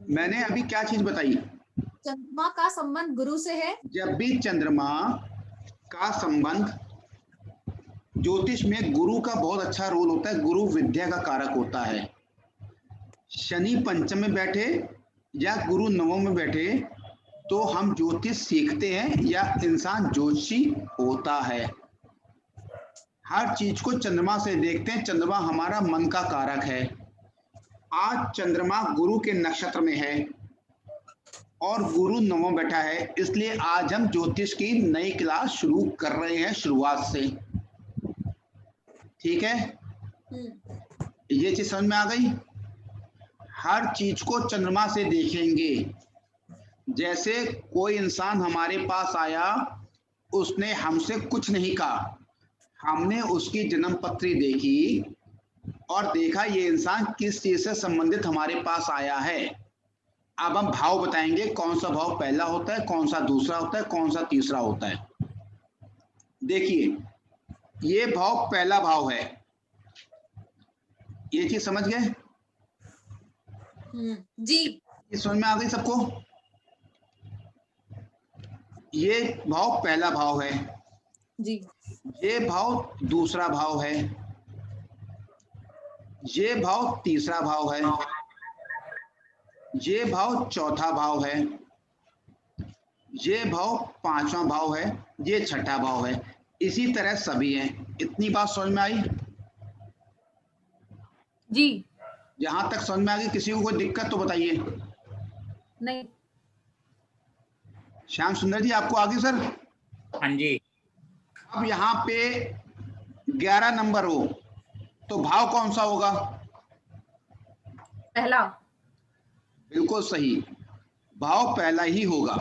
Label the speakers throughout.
Speaker 1: मैंने अभी क्या चीज बताई?
Speaker 2: चंद्रमा का संबंध गुरु से है।
Speaker 1: जब भी चंद्रमा का संबंध, ज्योतिष में गुरु का बहुत अच्छा रोल होता है, गुरु विद्या का कारक होता है। शनि पंचम में बैठे या गुरु नवम में बैठे तो हम ज्योतिष सीखते हैं या इंसान ज्योतिषी होता है। हर चीज को चंद्रमा से देखते हैं। चंद्रमा हमारा मन का कारक है। आज चंद्रमा गुरु के नक्षत्र में है और गुरु नवम बैठा है, इसलिए आज हम ज्योतिष की नई क्लास शुरू कर रहे हैं शुरुआत से। ठीक है, ये चीज समझ में आ गई। हर चीज को चंद्रमा से देखेंगे। जैसे कोई इंसान हमारे पास आया, उसने हमसे कुछ नहीं कहा, हमने उसकी जन्म पत्री देखी और देखा ये इंसान किस चीज से संबंधित हमारे पास आया है। अब हम भाव बताएंगे, कौन सा भाव पहला होता है, कौन सा दूसरा होता है, कौन सा तीसरा होता है। देखिए, ये भाव पहला भाव है। ये चीज समझ गए?
Speaker 2: जी,
Speaker 1: ये समझ में आ गई सबको? ये भाव पहला भाव है
Speaker 2: जी।
Speaker 1: ये भाव दूसरा भाव है, ये भाव तीसरा भाव है, ये भाव चौथा भाव है, ये भाव पांचवा भाव है, ये छठा भाव है। इसी तरह सभी हैं। इतनी बात समझ में आई?
Speaker 2: जी।
Speaker 1: जहां तक समझ में आ गई, किसी को कोई दिक्कत तो बताइए।
Speaker 2: नहीं।
Speaker 1: श्याम सुंदर जी, आपको आगे सर?
Speaker 3: हाँ जी।
Speaker 1: अब यहाँ पे 11 नंबर हो तो भाव कौन सा होगा?
Speaker 2: पहला।
Speaker 1: बिल्कुल सही, भाव पहला ही होगा।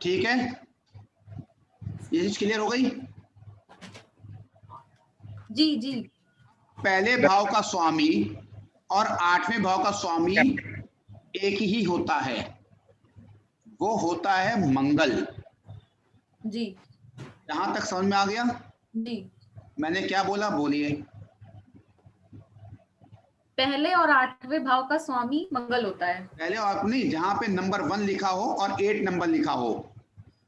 Speaker 1: ठीक है, ये चीज क्लियर हो गई?
Speaker 2: जी जी।
Speaker 1: पहले भाव का स्वामी और 8वें भाव का स्वामी एक ही होता है, वो होता है मंगल।
Speaker 2: जी।
Speaker 1: यहां तक समझ में आ गया?
Speaker 2: जी।
Speaker 1: मैंने क्या बोला, बोलिए।
Speaker 2: पहले और 8वें भाव का स्वामी मंगल होता है।
Speaker 1: पहले और नहीं, जहां पे नंबर 1 लिखा हो और 8 नंबर लिखा हो।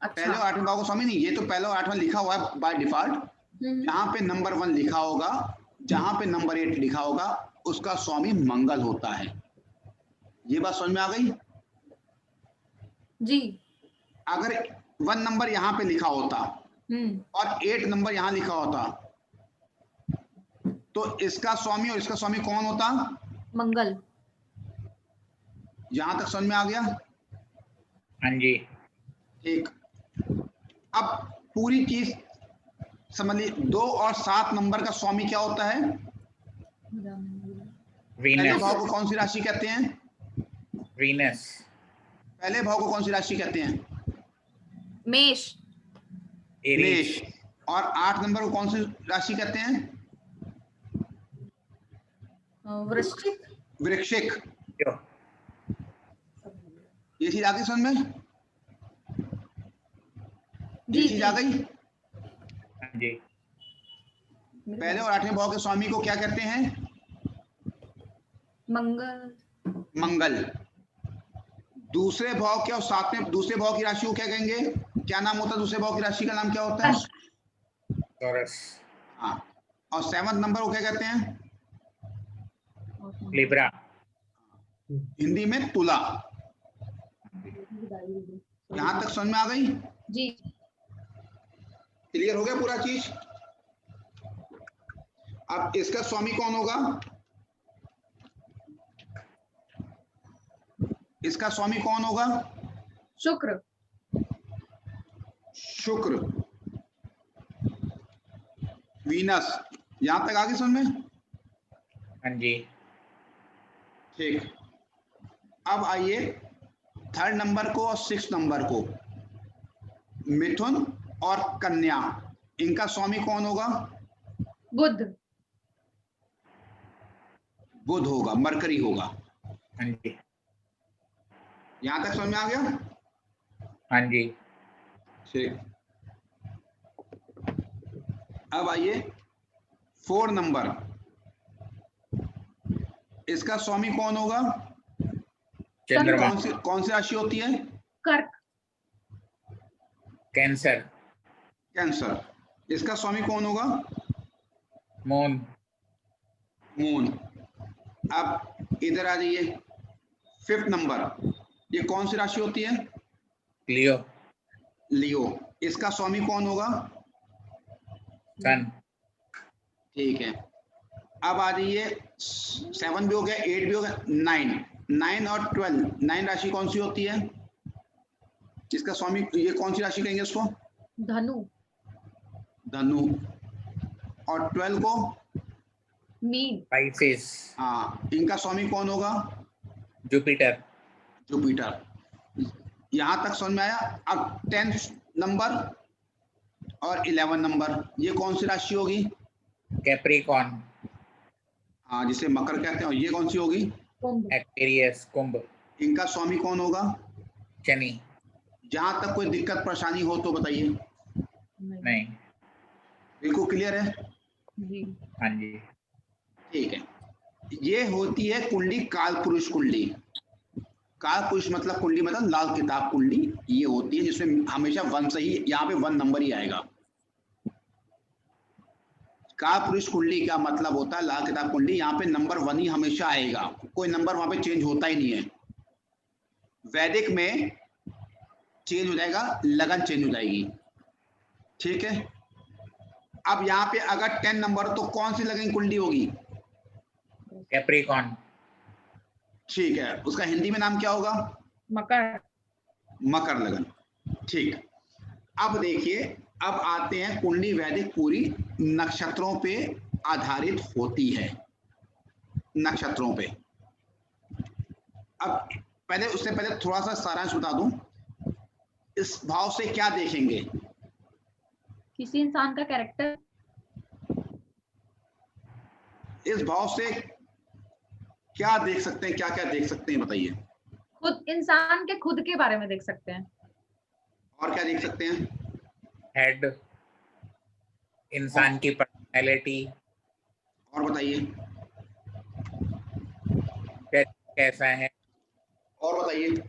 Speaker 2: अच्छा।
Speaker 1: पहले और 8वें भाव का स्वामी नहीं, ये तो पहले और 8वां लिखा हुआ है बाय डिफॉल्ट। जहां पे नंबर 1 लिखा होगा, जहां पे नंबर 8 लिखा होगा, उसका स्वामी मंगल होता है। ये बात समझ में आ गई?
Speaker 2: जी।
Speaker 1: अगर 1 नंबर यहाँ पे लिखा होता और 8 नंबर यहाँ लिखा होता तो इसका स्वामी और इसका स्वामी कौन होता?
Speaker 2: मंगल।
Speaker 1: यहां तक समझ में आ गया?
Speaker 3: हाँ जी।
Speaker 1: ठीक, अब पूरी चीज समझ ली। 2 और 7 नंबर का स्वामी क्या होता है? पहले
Speaker 3: वीनस।
Speaker 1: भाव को कौन सी राशि कहते हैं?
Speaker 3: वीनस।
Speaker 1: पहले भाव को कौन सी राशि कहते हैं?
Speaker 2: मेष।
Speaker 1: मेष। और 8 नंबर को कौन सी राशि कहते हैं?
Speaker 2: वृश्चिक।
Speaker 1: वृश्चिक। ये चीज आ गई समझ में? ये चीज आ गई?
Speaker 3: हाँ जी।
Speaker 1: पहले और 8वें भाव के स्वामी को क्या कहते हैं?
Speaker 2: मंगल।
Speaker 1: मंगल। दूसरे भाव क्या, और 7वें दूसरे भाव की राशि को क्या कहेंगे? क्या नाम होता है दूसरे भाव की राशि का? नाम क्या होता है?
Speaker 3: टॉरस।
Speaker 1: हाँ, और 7वां नंबर को क्या कहते हैं?
Speaker 3: लिब्रा।
Speaker 1: हिंदी में तुला। यहां तक समझ में आ गई?
Speaker 2: जी।
Speaker 1: क्लियर हो गया पूरा चीज? अब इसका स्वामी कौन होगा? इसका स्वामी कौन होगा?
Speaker 2: शुक्र।
Speaker 1: शुक्र। वीनस। यहां तक आगे समझ में?
Speaker 3: हाँ जी।
Speaker 1: ठीक, अब आइए 3rd नंबर को और 6th नंबर को, मिथुन और कन्या, इनका स्वामी कौन होगा?
Speaker 2: बुध।
Speaker 1: बुध होगा, मरकरी होगा।
Speaker 3: हाँ जी।
Speaker 1: यहां तक समझ में आ गया?
Speaker 3: हाँ जी।
Speaker 1: ठीक, अब आइए 4 नंबर, इसका स्वामी कौन होगा?
Speaker 3: चंद्रमा।
Speaker 1: कौन सी राशि होती है?
Speaker 2: कर्क।
Speaker 3: कैंसर।
Speaker 1: कैंसर। इसका स्वामी कौन होगा?
Speaker 3: मून।
Speaker 1: मून। अब इधर आ जाइए, 5th नंबर, ये कौन सी राशि होती है?
Speaker 3: लियो।
Speaker 1: लियो। इसका स्वामी कौन होगा?
Speaker 3: सन।
Speaker 1: ठीक है। अब आ जाइए, 7 भी हो गया, 8 भी हो गया, 9 और 12, 9 राशि कौन सी होती है? इसका स्वामी, ये कौन सी राशि कहेंगे इसको?
Speaker 2: धनु।
Speaker 1: धनु। और 12 को?
Speaker 2: मीन।
Speaker 3: पाइसेस।
Speaker 1: हाँ, इनका स्वामी कौन होगा?
Speaker 3: जुपिटर।
Speaker 1: जुपिटर। यहां तक समझ में आया? अब 10th नंबर और 11 नंबर, ये कौन सी राशि होगी?
Speaker 3: कैप्रिकॉर्न।
Speaker 1: हाँ, जिसे मकर कहते हैं। और ये कौन सी होगी?
Speaker 2: कुंभ।
Speaker 3: एक्वेरियस, कुंभ।
Speaker 1: इनका स्वामी कौन होगा?
Speaker 3: शनि।
Speaker 1: जहां तक कोई दिक्कत परेशानी हो तो बताइए।
Speaker 3: नहीं।
Speaker 1: बिल्कुल क्लियर है?
Speaker 2: जी।
Speaker 3: हाँ जी।
Speaker 1: ठीक है। ये होती है कुंडली काल पुरुष कुंडली। काल पुरुष मतलब कुंडली मतलब लाल किताब कुंडली ये होती है, जिसमें हमेशा 1 से ही, यहाँ पे 1 नंबर ही आएगा। काल पुरुष कुंडली का मतलब होता है लाल किताब कुंडली, यहाँ पे नंबर 1 ही हमेशा आएगा, कोई नंबर वहां पे चेंज होता ही नहीं है। वैदिक में चेंज हो जाएगा, लगन चेंज हो जाएगी। ठीक है। अब यहाँ पे अगर 10 नंबर, तो कौन सी लगन कुंडली होगी?
Speaker 3: कैप्रिकॉर्न।
Speaker 1: ठीक है। उसका हिंदी में नाम क्या होगा?
Speaker 2: मकर।
Speaker 1: मकर लगन। ठीक। अब देखिए, अब आते हैं, कुंडली वैदिक पूरी नक्षत्रों पे आधारित होती है, नक्षत्रों पे। अब पहले, उससे पहले थोड़ा सा सारांश बता दूं। इस भाव से क्या देखेंगे?
Speaker 2: किसी इंसान का कैरेक्टर।
Speaker 1: इस भाव से क्या देख सकते हैं, क्या क्या देख सकते हैं बताइए?
Speaker 2: खुद इंसान के खुद के बारे में देख सकते हैं।
Speaker 1: और क्या देख सकते हैं?
Speaker 3: हेड, इंसान की पर्सनैलिटी।
Speaker 1: और बताइए।
Speaker 3: कैसा है।
Speaker 1: और बताइए।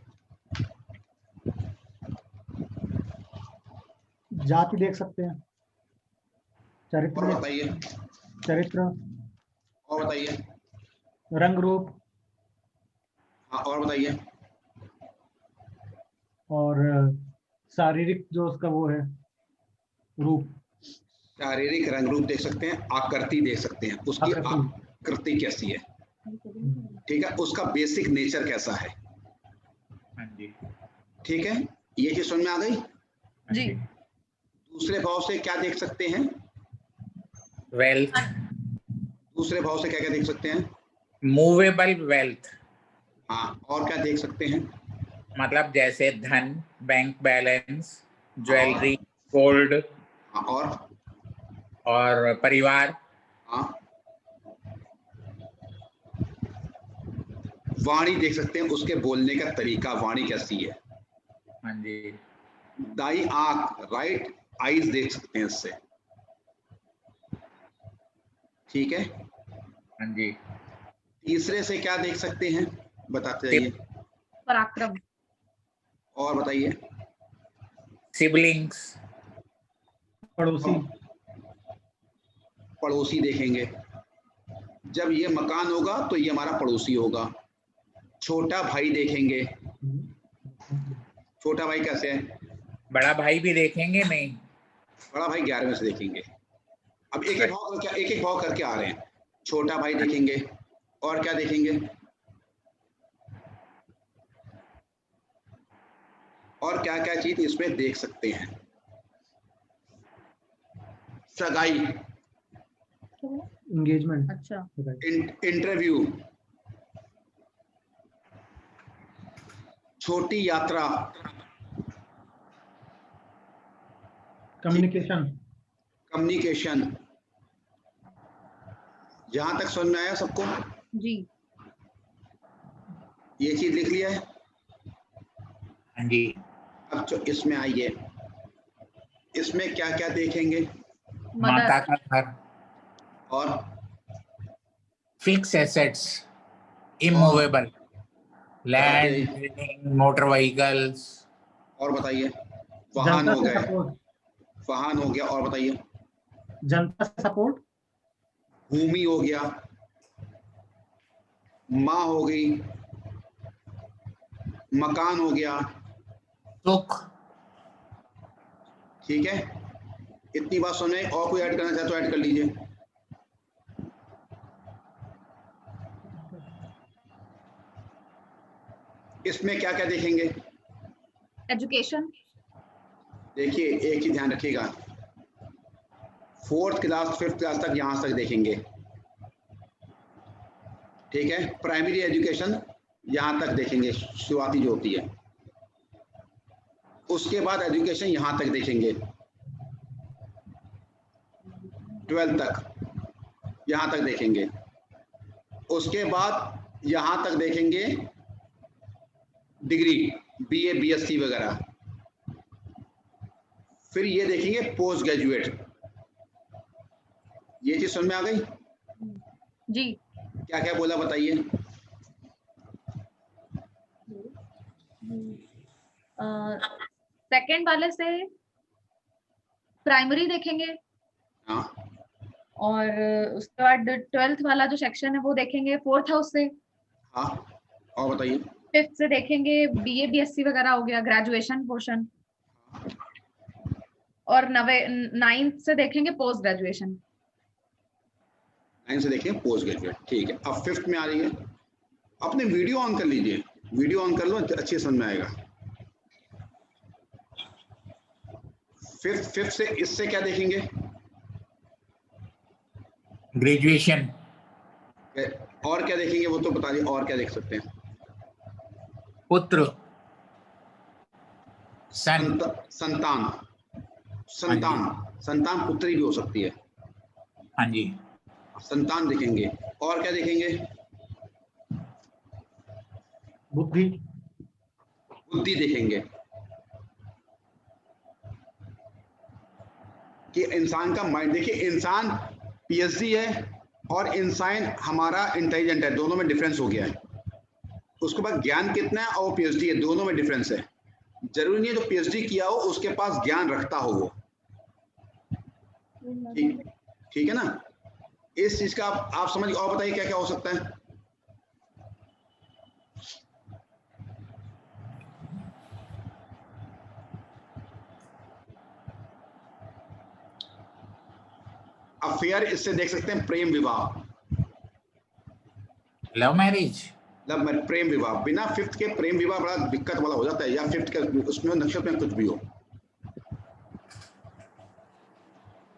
Speaker 4: जाति देख सकते हैं,
Speaker 1: और
Speaker 4: चरित्र
Speaker 1: बताइए।
Speaker 4: चरित्र,
Speaker 1: और बताइए।
Speaker 4: रंग रूप,
Speaker 1: हाँ, और बताइए।
Speaker 4: और शारीरिक जो उसका वो है रूप,
Speaker 1: शारीरिक रंग रूप देख सकते हैं, आकृति देख सकते हैं, उसकी आकृति कैसी है। ठीक है। उसका बेसिक नेचर कैसा है।
Speaker 3: हाँ जी।
Speaker 1: ठीक है। ये चीज समझ में आ गई?
Speaker 3: हाँ
Speaker 2: जी।
Speaker 1: दूसरे भाव से क्या देख सकते हैं?
Speaker 3: वेल्थ।
Speaker 1: दूसरे भाव से क्या क्या देख सकते हैं?
Speaker 3: Movable wealth.
Speaker 1: हाँ, और क्या देख सकते हैं?
Speaker 3: मतलब जैसे धन, बैंक बैलेंस, ज्वेलरी, गोल्ड।
Speaker 1: हाँ,
Speaker 3: और परिवार।
Speaker 1: हाँ, वाणी देख सकते हैं, उसके बोलने का तरीका, वाणी कैसी है।
Speaker 3: हाँ जी।
Speaker 1: दाई आंख, राइट आईज देख सकते हैं इससे। ठीक है।
Speaker 3: हाँ जी।
Speaker 1: तीसरे से क्या देख सकते हैं, बताते जाइए।
Speaker 2: पराक्रम।
Speaker 1: और बताइए।
Speaker 3: सिबलिंग्स।
Speaker 4: पड़ोसी,
Speaker 1: पड़ोसी देखेंगे, जब ये मकान होगा तो ये हमारा पड़ोसी होगा। छोटा भाई देखेंगे, छोटा भाई कैसे है?
Speaker 3: बड़ा भाई भी देखेंगे नहीं?
Speaker 1: बड़ा भाई 11वें से देखेंगे। अब एक एक भाव करके आ रहे हैं। छोटा भाई देखेंगे, और क्या देखेंगे? और क्या क्या चीज इसमें देख सकते हैं? सगाई,
Speaker 4: एंगेजमेंट,
Speaker 2: अच्छा।
Speaker 1: इंटरव्यू, छोटी यात्रा,
Speaker 4: कम्युनिकेशन,
Speaker 1: कम्युनिकेशन। जहां तक समझ में आया सबको?
Speaker 2: जी।
Speaker 1: ये चीज लिख लिया है।
Speaker 3: हाँ जी।
Speaker 1: अब जो इसमें आइए, इसमें क्या क्या देखेंगे?
Speaker 3: माता का घर।
Speaker 1: और
Speaker 3: fix assets, immovable, land, building, motor vehicles.
Speaker 1: और बताइए। वाहन
Speaker 4: जनता
Speaker 1: हो
Speaker 4: से
Speaker 1: गए,
Speaker 4: सपोर्ट,
Speaker 1: वाहन हो गया, और बताइए।
Speaker 4: जनता से सपोर्ट,
Speaker 1: भूमि हो गया, माँ हो गई, मकान हो गया।
Speaker 3: सुख।
Speaker 1: ठीक है, इतनी बात सुने। और कोई ऐड करना चाहे तो ऐड कर लीजिए। इसमें क्या क्या देखेंगे?
Speaker 2: एजुकेशन,
Speaker 1: देखिए एक ही ध्यान रखिएगा, 4th क्लास 5th क्लास तक यहां तक देखेंगे। ठीक है, प्राइमरी एजुकेशन यहां तक देखेंगे, शुरुआती जो होती है। उसके बाद एजुकेशन यहां तक देखेंगे, 12th तक यहां तक देखेंगे। उसके बाद यहां तक देखेंगे डिग्री, बीए, बीएससी वगैरह। फिर ये देखेंगे पोस्ट ग्रेजुएट। ये चीज समझ में आ गई?
Speaker 2: जी।
Speaker 1: क्या क्या बोला बताइए।
Speaker 2: सेकंड वाले से प्राइमरी देखेंगे,
Speaker 1: हाँ
Speaker 2: और उसके बाद 12th वाला जो सेक्शन है वो देखेंगे 4th हाउस से।
Speaker 1: हाँ, और बताइए।
Speaker 2: 5th से देखेंगे बीए बीएससी वगैरह हो गया, ग्रेजुएशन पोर्शन। और 9th से देखेंगे पोस्ट ग्रेजुएशन।
Speaker 1: 9 से देखें पोस्ट ग्रेजुएट। ठीक है, अब 5th में आ रही है। अपने वीडियो ऑन कर लीजिए, वीडियो ऑन कर लो, अच्छे समझ में आएगा। 5th से इससे क्या देखेंगे?
Speaker 3: ग्रेजुएशन।
Speaker 1: और क्या देखेंगे वो तो बता दीजिए, और क्या देख सकते हैं?
Speaker 3: पुत्र, सन।
Speaker 1: संतान, संतान, संतान पुत्री भी हो सकती है।
Speaker 3: हाँ जी।
Speaker 1: संतान देखेंगे। और क्या देखेंगे?
Speaker 4: बुद्धि,
Speaker 1: बुद्धि देखेंगे, कि इंसान का माइंड। देखिए इंसान पीएचडी है और इंसान हमारा इंटेलिजेंट है, दोनों में डिफरेंस हो गया है। उसके पास ज्ञान कितना है और पीएचडी है, दोनों में डिफरेंस है। जरूरी नहीं है जो पीएचडी किया हो उसके पास ज्ञान रखता हो वो। ठीक, ठीक है ना? इस चीज का आप समझ। और बताइए क्या क्या हो सकता है? अफेयर इससे देख सकते हैं, प्रेम विवाह,
Speaker 3: लव मैरिज।
Speaker 1: प्रेम विवाह। बिना 5th के प्रेम विवाह बड़ा दिक्कत वाला हो जाता है, या 5th के उसमें नक्षत्र में कुछ भी हो।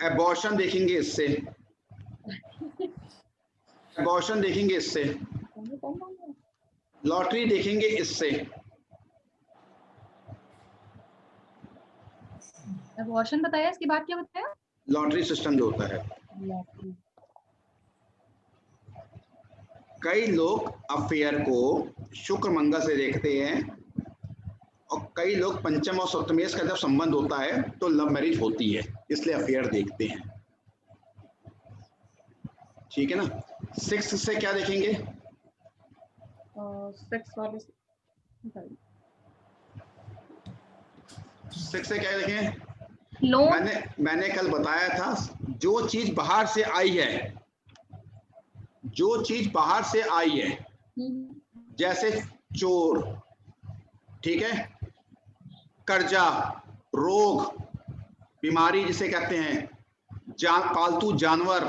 Speaker 1: एबॉर्शन देखेंगे इससे, एबॉर्शन देखेंगे इससे। लॉटरी देखेंगे इससे।
Speaker 2: अबॉर्शन बताया, इसके बाद क्या बताया?
Speaker 1: लॉटरी सिस्टम जो होता है। कई लोग अफेयर को शुक्र मंगल से देखते हैं, और कई लोग पंचम और सप्तमेश का जब संबंध होता है तो लव मैरिज होती है, इसलिए अफेयर देखते हैं। ठीक है ना? 6 से क्या देखेंगे?
Speaker 2: 6 वाले से
Speaker 1: 6 से क्या देखें?
Speaker 2: लोन।
Speaker 1: मैंने कल बताया था, जो चीज बाहर से आई है, जो चीज बाहर से आई है, जैसे चोर, ठीक है, कर्जा, रोग, बीमारी जिसे कहते हैं, पालतू जानवर,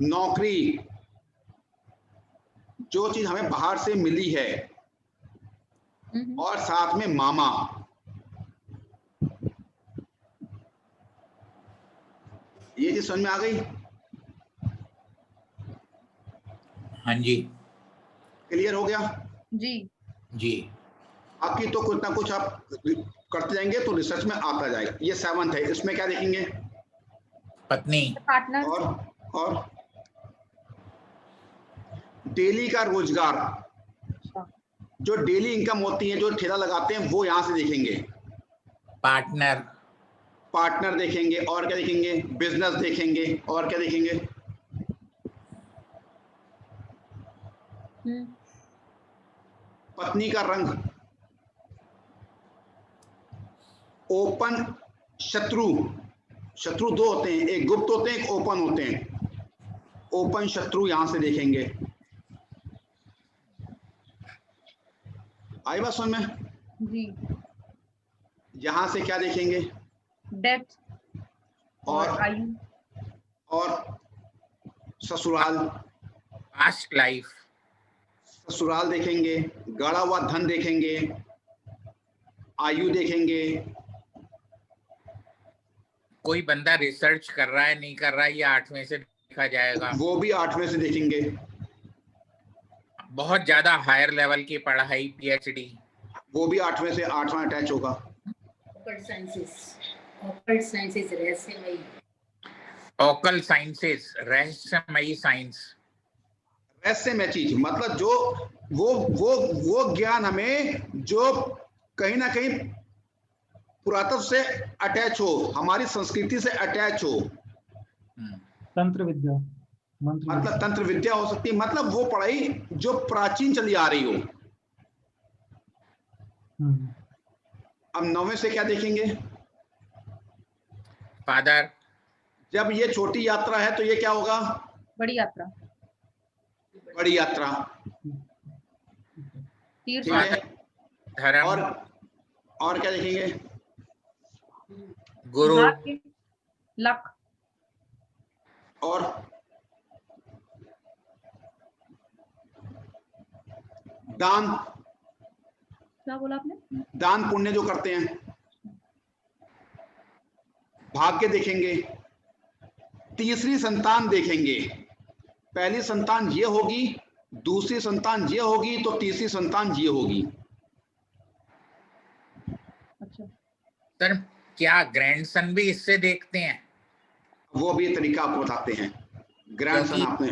Speaker 1: नौकरी, जो चीज हमें बाहर से मिली है, और साथ में मामा। ये चीज समझ में आ गई?
Speaker 3: हाँ जी।
Speaker 1: क्लियर हो गया?
Speaker 2: जी।
Speaker 3: जी।
Speaker 1: आपकी तो कुछ ना कुछ आप करते जाएंगे तो रिसर्च में आता जाएगा। ये 7th है, इसमें क्या देखेंगे?
Speaker 3: पत्नी।
Speaker 2: पार्टनर।
Speaker 1: और डेली का रोजगार, जो डेली इनकम होती है, जो ठेला लगाते हैं, वो यहां से देखेंगे।
Speaker 3: पार्टनर।
Speaker 1: पार्टनर देखेंगे। और क्या देखेंगे? बिजनेस देखेंगे। और क्या देखेंगे? पत्नी का रंग, ओपन शत्रु, शत्रु दो होते हैं, एक गुप्त होते हैं, एक ओपन होते हैं। ओपन शत्रु यहां से देखेंगे। आई बात समझ में?
Speaker 2: जी।
Speaker 1: यहां से क्या देखेंगे?
Speaker 2: डेथ और
Speaker 1: और
Speaker 2: आयु।
Speaker 1: और ससुराल,
Speaker 3: पास्ट लाइफ,
Speaker 1: ससुराल देखेंगे, गड़ा हुआ धन देखेंगे, आयु देखेंगे।
Speaker 3: कोई बंदा रिसर्च कर रहा है नहीं कर रहा है, ये 8 में से देखा जाएगा।
Speaker 1: वो भी 8 में से देखेंगे।
Speaker 3: बहुत ज्यादा हायर लेवल की पढ़ाई, पीएचडी,
Speaker 1: वो भी 8 में से 8वां अटैच होगा।
Speaker 5: ऑकल्ट साइंसेस रहस्यमयी,
Speaker 3: ओकल साइंसेस, रहस्यमयी साइंस।
Speaker 1: रहस्यमय चीज मतलब जो वो ज्ञान हमें जो कहीं ना कहीं पुरातत्व से अटैच हो, हमारी संस्कृति से अटैच हो।
Speaker 4: तंत्र विद्या, मंत्र
Speaker 1: मतलब
Speaker 4: विद्या।
Speaker 1: तंत्र विद्या हो सकती है, मतलब वो पढ़ाई जो प्राचीन चली आ रही हो। अब 9वें से क्या देखेंगे?
Speaker 3: फादर,
Speaker 1: जब ये छोटी यात्रा है तो ये क्या होगा?
Speaker 2: बड़ी यात्रा,
Speaker 1: बड़ी यात्रा।
Speaker 2: तीर्थ
Speaker 1: ठीक है।
Speaker 3: धर्म,
Speaker 1: और क्या देखेंगे?
Speaker 3: गुरु,
Speaker 2: भाग्य, लक,
Speaker 1: और दान,
Speaker 2: क्या बोला आपने?
Speaker 1: दान पुण्य जो करते हैं। भाग्य देखेंगे। तीसरी संतान देखेंगे। पहली संतान ये होगी, दूसरी संतान ये होगी, तो तीसरी संतान ये होगी।
Speaker 2: अच्छा,
Speaker 3: सर क्या ग्रैंडसन भी इससे देखते हैं?
Speaker 1: वो भी तरीका आपको बताते हैं। ग्रैंडसन आपने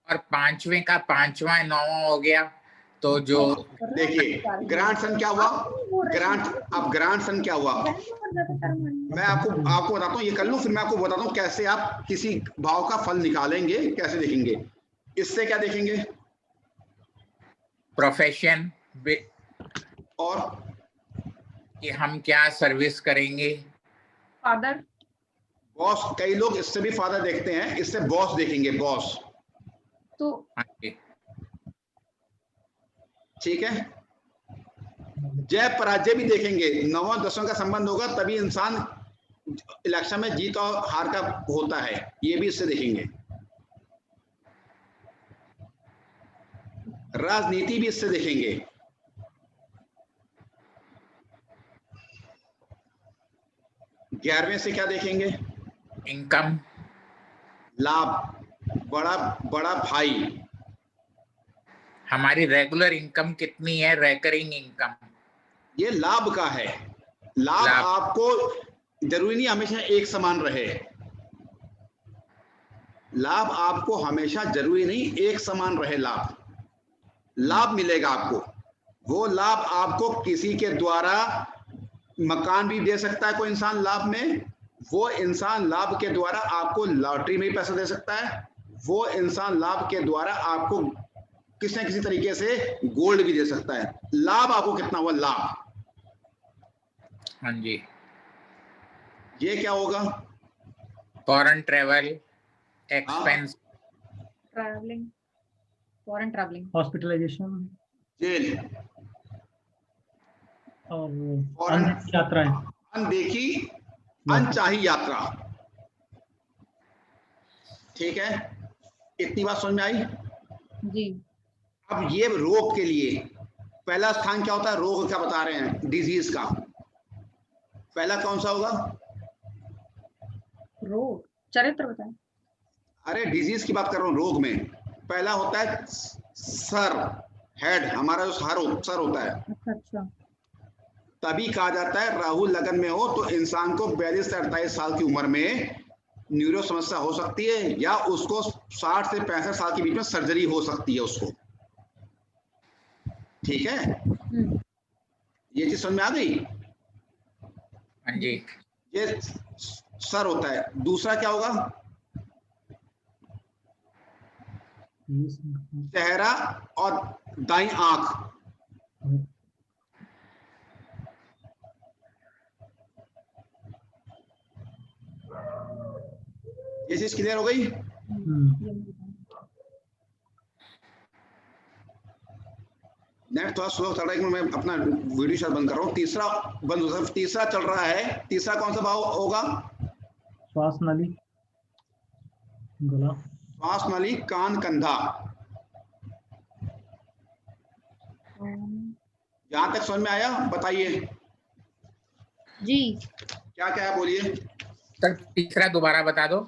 Speaker 3: और 5वें का 5वां 9वां हो गया, तो जो
Speaker 1: देखिए ग्रैंडसन क्या हुआ? अब ग्रैंडसन क्या हुआ? मैं आपको बताता हूँ, ये कर लूं फिर मैं आपको बताता हूँ कैसे आप किसी भाव का फल निकालेंगे, कैसे देखेंगे। इससे क्या देखेंगे?
Speaker 3: प्रोफेशन,
Speaker 1: और
Speaker 3: कि हम क्या सर्विस करेंगे।
Speaker 2: फादर,
Speaker 1: बॉस, कई लोग इससे भी फादर देखते हैं, इससे बॉस देखेंगे, बॉस।
Speaker 2: तो
Speaker 3: हाँ जी,
Speaker 1: ठीक है। जय पराजय भी देखेंगे। 9वां 10वां का संबंध होगा तभी इंसान इलेक्शन में जीत और हार का होता है, ये भी इससे देखेंगे। राजनीति भी इससे देखेंगे। ग्यारहवें से क्या देखेंगे?
Speaker 3: इनकम,
Speaker 1: लाभ, बड़ा बड़ा भाई।
Speaker 3: हमारी रेगुलर इनकम कितनी है, रेकरिंग इनकम।
Speaker 1: ये लाभ का है। लाभ आपको जरूरी नहीं हमेशा एक समान रहे। लाभ आपको हमेशा जरूरी नहीं एक समान रहे। लाभ मिलेगा आपको। वो लाभ आपको किसी के द्वारा मकान भी दे सकता है कोई इंसान लाभ में। वो इंसान लाभ के द्वारा आपको लॉटरी में भी पैसा दे सकता है। वो इंसान लाभ के द्वारा आपको किसी न किसी तरीके से गोल्ड भी दे सकता है। लाभ आपको कितना हुआ? लाभ।
Speaker 3: हाँ जी।
Speaker 1: ये क्या होगा?
Speaker 3: Foreign travel, expense,
Speaker 2: travelling, foreign travelling,
Speaker 4: hospitalisation
Speaker 1: jail
Speaker 4: और अनदेखी यात्राएं,
Speaker 1: अनदेखी अनचाही यात्रा। ठीक है, इतनी बात समझ में आई?
Speaker 2: जी।
Speaker 1: अब ये रोग के लिए पहला स्थान क्या होता है? रोग क्या बता रहे हैं? डिजीज का पहला कौन सा होगा?
Speaker 2: रोग, चरित्र बताएं।
Speaker 1: अरे डिजीज की बात कर रहा हूँ। रोग में पहला होता है सर, हेड, हमारा जो सर होता है।
Speaker 2: अच्छा,
Speaker 1: तभी कहा जाता है राहु लगन में हो तो इंसान को 42 से 48 साल की उम्र में न्यूरो समस्या हो सकती है, या उसको 60 से 65 साल के बीच में सर्जरी हो सकती है उसको। ठीक है, ये चीज समझ में आ गई?
Speaker 3: हाँ जी।
Speaker 1: ये सर होता है। दूसरा क्या होगा? चेहरा और दाईं आंख। ये चीज क्लियर हो गई? नेट थोड़ा स्लो चल रहा है, एक मिनट मैं अपना वीडियो शायद बंद कर रहा हूँ। तीसरा बंद हो, तीसरा चल रहा है। तीसरा कौन सा भाव होगा?
Speaker 4: श्वास नली, गला,
Speaker 1: श्वास नली, कान, कंधा। यहां तक समझ में आया? बताइए
Speaker 2: जी।
Speaker 1: क्या क्या है, बोलिए।
Speaker 3: सर तीसरा दोबारा बता दो।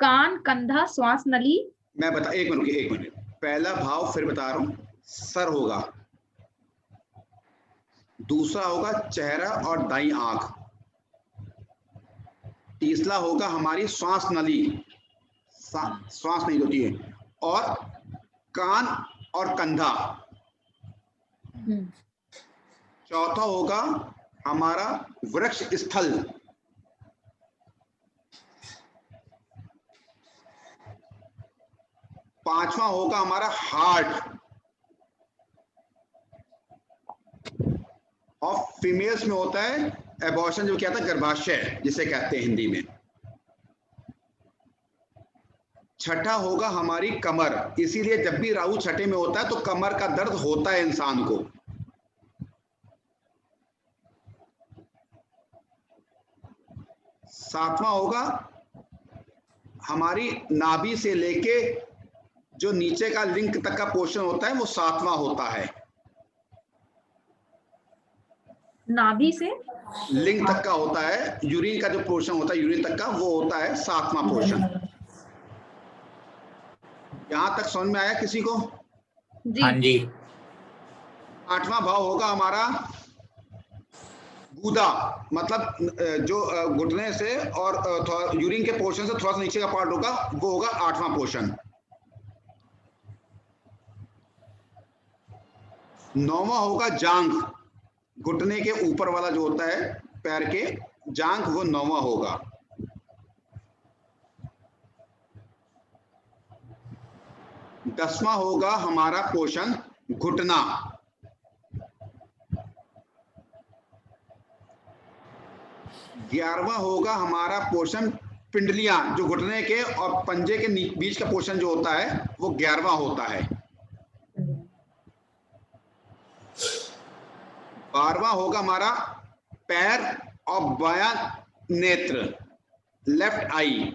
Speaker 2: कान, कंधा, श्वास नली।
Speaker 1: मैं बता, एक मिनट रुकिए, एक मिनट। पहला भाव फिर बता रहा हूं, सर होगा। दूसरा होगा चेहरा और दाईं आंख। तीसरा होगा हमारी श्वास नली, श्वास नहीं होती है, और कान और कंधा। चौथा होगा हमारा वृक्ष स्थल। पांचवा होगा हमारा हार्ट। और फीमेल्स में होता है एबॉर्शन, जो क्या था, गर्भाशय जिसे कहते हैं हिंदी में। छठा होगा हमारी कमर, इसीलिए जब भी राहु छठे में होता है तो कमर का दर्द होता है इंसान को। सातवां होगा हमारी नाभि से लेके जो नीचे का लिंग तक का पोर्शन होता है, वो सातवां होता है। नाभि से लिंग तक का होता है, यूरिन का जो पोर्शन होता है, यूरिन तक का, वो होता है सातवां पोर्शन। यहां तक समझ में आया किसी को?
Speaker 2: जी।
Speaker 3: हाँ जी।
Speaker 1: आठवां भाव होगा हमारा गूदा, मतलब जो घुटने से और यूरिन के पोर्शन से थोड़ा सा नीचे का पार्ट होगा, वो होगा आठवां पोर्शन। नौवां होगा जांघ, घुटने के ऊपर वाला जो होता है पैर के, जांघ, वो नौवां होगा। दसवां होगा हमारा पोर्शन घुटना। 11वां होगा हमारा पोर्शन पिंडलियां, जो घुटने के और पंजे के बीच का पोर्शन जो होता है, वो 11वां होता है। 12वां होगा हमारा पैर और बायां नेत्र, लेफ्ट आई।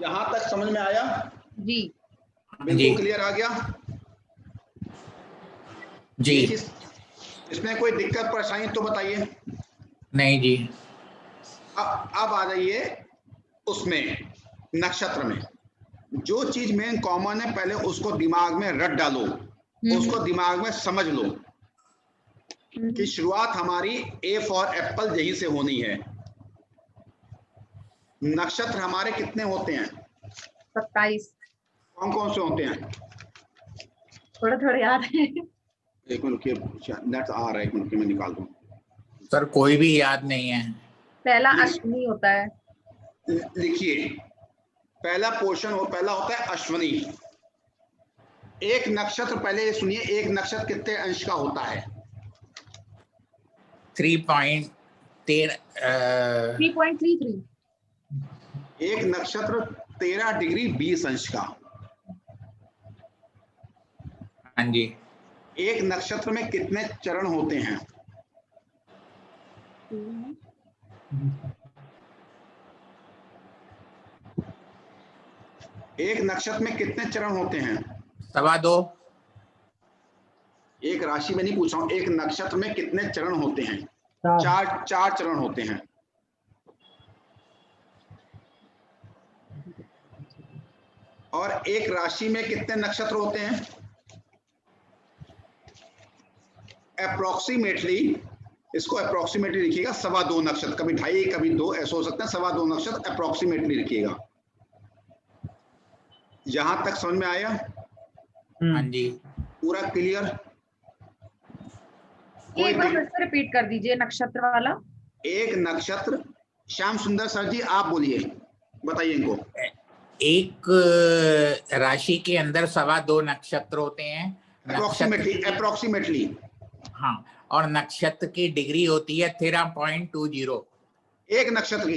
Speaker 1: यहां तक समझ में आया?
Speaker 2: जी।
Speaker 1: बिल्कुल क्लियर आ गया
Speaker 3: जी।
Speaker 1: इसमें कोई दिक्कत परेशानी तो बताइए।
Speaker 3: नहीं जी।
Speaker 1: अब आ जाइए उसमें, नक्षत्र में। जो चीज मेन कॉमन है, पहले उसको दिमाग में रट डालो, उसको दिमाग में समझ लो कि शुरुआत हमारी ए फॉर एप्पल यहीं से होनी है। नक्षत्र हमारे कितने होते हैं?
Speaker 2: 27।
Speaker 1: कौन कौन से होते हैं?
Speaker 2: थोड़ा थोड़ा याद है।
Speaker 1: एक मिनट रुकिए, नेट आ रहा है, एक मिनट मैं निकाल दूं।
Speaker 3: सर कोई भी याद नहीं है।
Speaker 2: पहला अश्विनी होता है।
Speaker 1: लिखिए, पहला पोर्शन पहला होता है अश्विनी। एक नक्षत्र, पहले सुनिए, एक नक्षत्र कितने अंश का होता है?
Speaker 2: 3.33।
Speaker 1: एक नक्षत्र 13 डिग्री 20 अंश का।
Speaker 3: हाँ जी।
Speaker 1: एक नक्षत्र में कितने चरण होते हैं? एक नक्षत्र में कितने चरण होते हैं?
Speaker 3: 2.25।
Speaker 1: एक राशि में नहीं पूछ रहा हूं, एक नक्षत्र में कितने चरण होते हैं? 4 चरण होते हैं। और एक राशि में कितने नक्षत्र होते हैं? अप्रोक्सीमेटली, इसको अप्रोक्सीमेटली लिखिएगा, 2.25 नक्षत्र, कभी 2.5 कभी 2 ऐसे हो सकते हैं। 2.25 नक्षत्र अप्रोक्सीमेटली लिखिएगा। यहां तक समझ में आया?
Speaker 3: हाँ जी।
Speaker 2: पूरा क्लियर? एक बार फिर से रिपीट कर दीजिए नक्षत्र वाला।
Speaker 1: एक नक्षत्र, श्याम सुंदर सर जी आप बोलिए, बताइए इनको।
Speaker 3: एक राशि के अंदर 2.25 नक्षत्र होते हैं।
Speaker 1: अप्रोक्सीमेटली।
Speaker 3: हाँ, और नक्षत्र की डिग्री होती है 13.20।
Speaker 1: एक नक्षत्र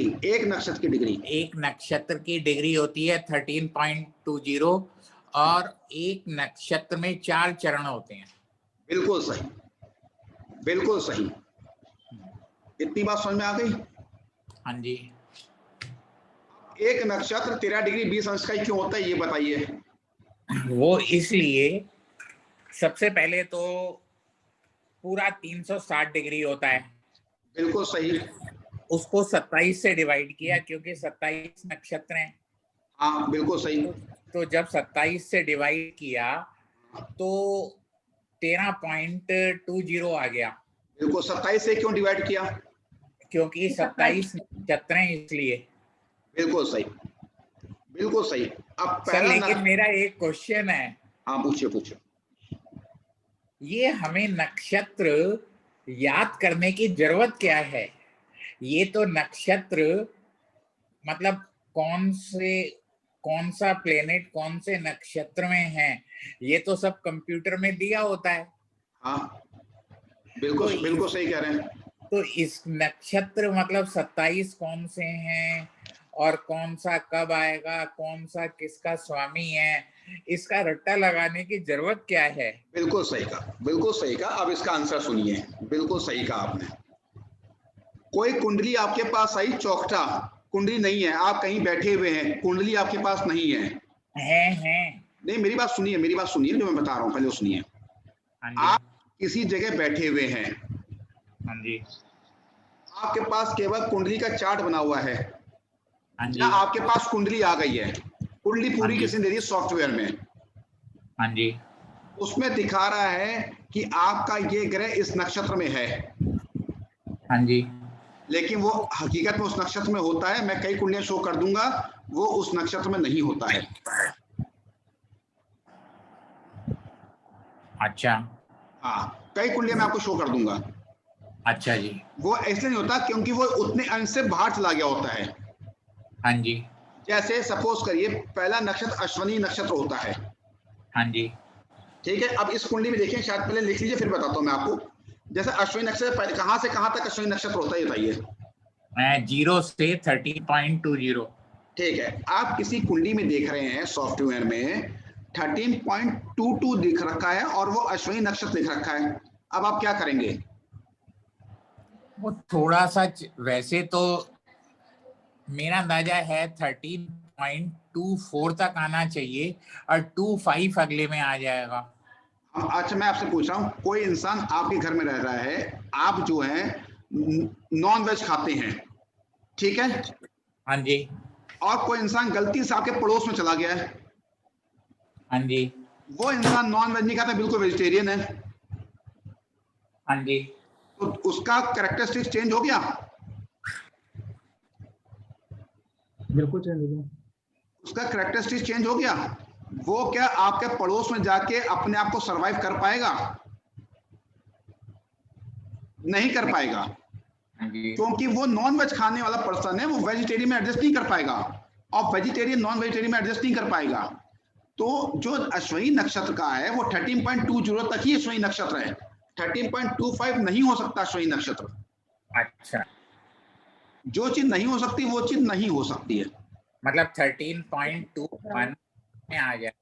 Speaker 1: की डिग्री,
Speaker 3: एक नक्षत्र की डिग्री होती है 13.20 और एक नक्षत्र में 4 चरण होते हैं।
Speaker 1: बिल्कुल सही, बिल्कुल सही। इतनी बात समझ में आ गई?
Speaker 3: हाँ जी।
Speaker 1: एक नक्षत्र 13 डिग्री 20 अंश का ही क्यों होता है ये बताइए।
Speaker 3: वो इसलिए, सबसे पहले तो पूरा 360 डिग्री होता है।
Speaker 1: बिल्कुल सही।
Speaker 3: उसको 27 से डिवाइड किया क्योंकि 27 नक्षत्र हैं।
Speaker 1: हाँ बिल्कुल सही।
Speaker 3: तो जब 27 से डिवाइड किया तो 13.20 आ गया।
Speaker 1: बिल्कुल। 27 से क्यों डिवाइड किया?
Speaker 3: क्योंकि 27 नक्षत्र हैं इसलिए।
Speaker 1: बिल्कुल सही, बिल्कुल सही। अब
Speaker 3: सर,
Speaker 1: पहला
Speaker 3: लेकिन मेरा एक क्वेश्चन है।
Speaker 1: हाँ पूछिए।
Speaker 3: ये हमें नक्षत्र याद करने की जरूरत क्या है? ये तो नक्षत्र मतलब कौन सा प्लेनेट कौन से नक्षत्र में है, ये तो सब कंप्यूटर में दिया होता है।
Speaker 1: हाँ बिल्कुल,
Speaker 3: तो
Speaker 1: बिल्कुल सही कह रहे हैं।
Speaker 3: तो इस नक्षत्र मतलब 27 कौन से हैं और कौन सा कब आएगा, कौन सा किसका स्वामी है, इसका रट्टा लगाने की जरूरत क्या है?
Speaker 1: बिल्कुल सही कहा, बिल्कुल सही कहा। अब इसका आंसर सुनिए। बिल्कुल सही कहा आपने। कोई कुंडली आपके पास आई, चौखटा कुंडली नहीं है, आप कहीं बैठे हुए हैं, कुंडली आपके पास नहीं है। नहीं, मेरी बात सुनिए, मेरी बात सुनिए, जो मैं बता रहा हूँ पहले सुनिए। आप किसी जगह बैठे हुए हैं।
Speaker 3: हाँ जी।
Speaker 1: आपके पास केवल कुंडली का चार्ट बना हुआ है।
Speaker 3: हाँ जी।
Speaker 1: या आपके पास कुंडली आ गई है, कुंडली पूरी
Speaker 3: हाँ जी।
Speaker 1: किसी ने दे दी सॉफ्टवेयर में।
Speaker 3: हाँ जी।
Speaker 1: उसमें दिखा रहा है कि आपका ये ग्रह इस नक्षत्र में है।
Speaker 3: हाँ जी।
Speaker 1: लेकिन वो हकीकत में उस नक्षत्र में होता है। मैं कई कुंडलियां शो कर दूंगा, वो उस नक्षत्र में नहीं होता है।
Speaker 3: अच्छा।
Speaker 1: हाँ, कई कुंडलियां मैं आपको शो कर दूंगा।
Speaker 3: अच्छा जी।
Speaker 1: वो ऐसे नहीं होता क्योंकि वो उतने अंश से बाहर चला गया होता है।
Speaker 3: हाँ जी।
Speaker 1: जैसे सपोज करिए पहला नक्षत्र अश्विनी नक्षत्र होता है।
Speaker 3: हाँ जी।
Speaker 1: ठीक है, अब इस कुंडली में देखिए, शायद पहले लिख लीजिए फिर बताता हूँ मैं आपको। जैसे अश्विनी नक्षत्र कहाँ से कहाँ तक अश्विनी नक्षत्र होता है बताइए।
Speaker 3: 0 से 13.20।
Speaker 1: ठीक है, आप किसी कुंडली में देख रहे हैं सॉफ्टवेयर में 13.22 दिख रखा है और वो अश्विनी नक्षत्र दिख रखा है। अब आप क्या करेंगे?
Speaker 3: वो थोड़ा सा वैसे तो मेरा अंदाजा है 13.24 तक आना चाहिए और 25 अगले में आ जाएगा।
Speaker 1: अच्छा, मैं आपसे पूछ रहा हूँ, कोई इंसान आपके घर में रह रहा है, आप जो है नॉन वेज खाते हैं, ठीक है?
Speaker 3: हाँ जी।
Speaker 1: और कोई इंसान गलती से आपके पड़ोस में चला गया है।
Speaker 3: हाँ जी।
Speaker 1: वो इंसान नॉन वेज नहीं खाता, बिल्कुल वेजिटेरियन है।
Speaker 3: हाँ जी।
Speaker 1: तो उसका कैरेक्टरिस्टिक्स चेंज हो गया?
Speaker 4: बिल्कुल चेंज हो गया।
Speaker 1: उसका कैरेक्टरिस्टिक्स चेंज हो गया। वो क्या आपके पड़ोस में जाके अपने आप को सरवाइव कर पाएगा? नहीं कर पाएगा, क्योंकि वो नॉन वेज खाने वाला पर्सन है, वो वेजिटेरियन में एडजस्ट नहीं कर पाएगा और वेजिटेरियन नॉन वेजिटेरियन में एडजस्ट नहीं कर पाएगा। तो जो अश्विनी नक्षत्र का है वो 13.20 तक ही अश्विनी नक्षत्र है। 13.25 नहीं हो सकता अश्विनी नक्षत्र।
Speaker 3: अच्छा,
Speaker 1: जो चीज नहीं हो सकती वो चीज नहीं हो सकती है।
Speaker 3: मतलब 13.21 में आ जाए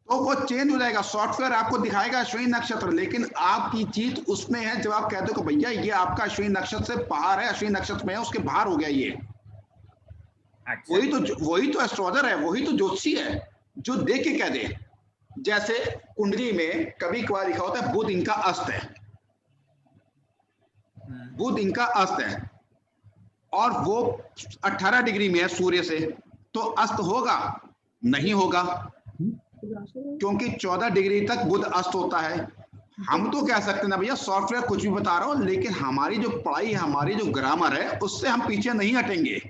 Speaker 1: तो वो चेंज हो जाएगा। सॉफ्टवेयर आपको दिखाएगा अश्विनी नक्षत्र, लेकिन आपकी चीज उसमें है। जब आप कहते हो कि भैया ये आपका अश्विनी नक्षत्र से बाहर है, अश्विनी नक्षत्र में है, उसके बाहर हो गया ये।
Speaker 3: अच्छा।
Speaker 1: वही तो एस्ट्रोलॉजर है, वही तो ज्योतिषी है जो देख के कह दे। जैसे कुंडली में कभी कभार लिखा होता है बुध इनका अस्त है, बुध इनका अस्त है और वो 18 डिग्री में है सूर्य से, तो अस्त होगा? नहीं होगा, क्योंकि 14 डिग्री तक बुध अस्त होता है। हम तो कह सकते हैं ना भैया, सॉफ्टवेयर कुछ भी बता रहा हो, लेकिन हमारी जो पढ़ाई है, हमारी जो ग्रामर है, उससे हम पीछे नहीं हटेंगे।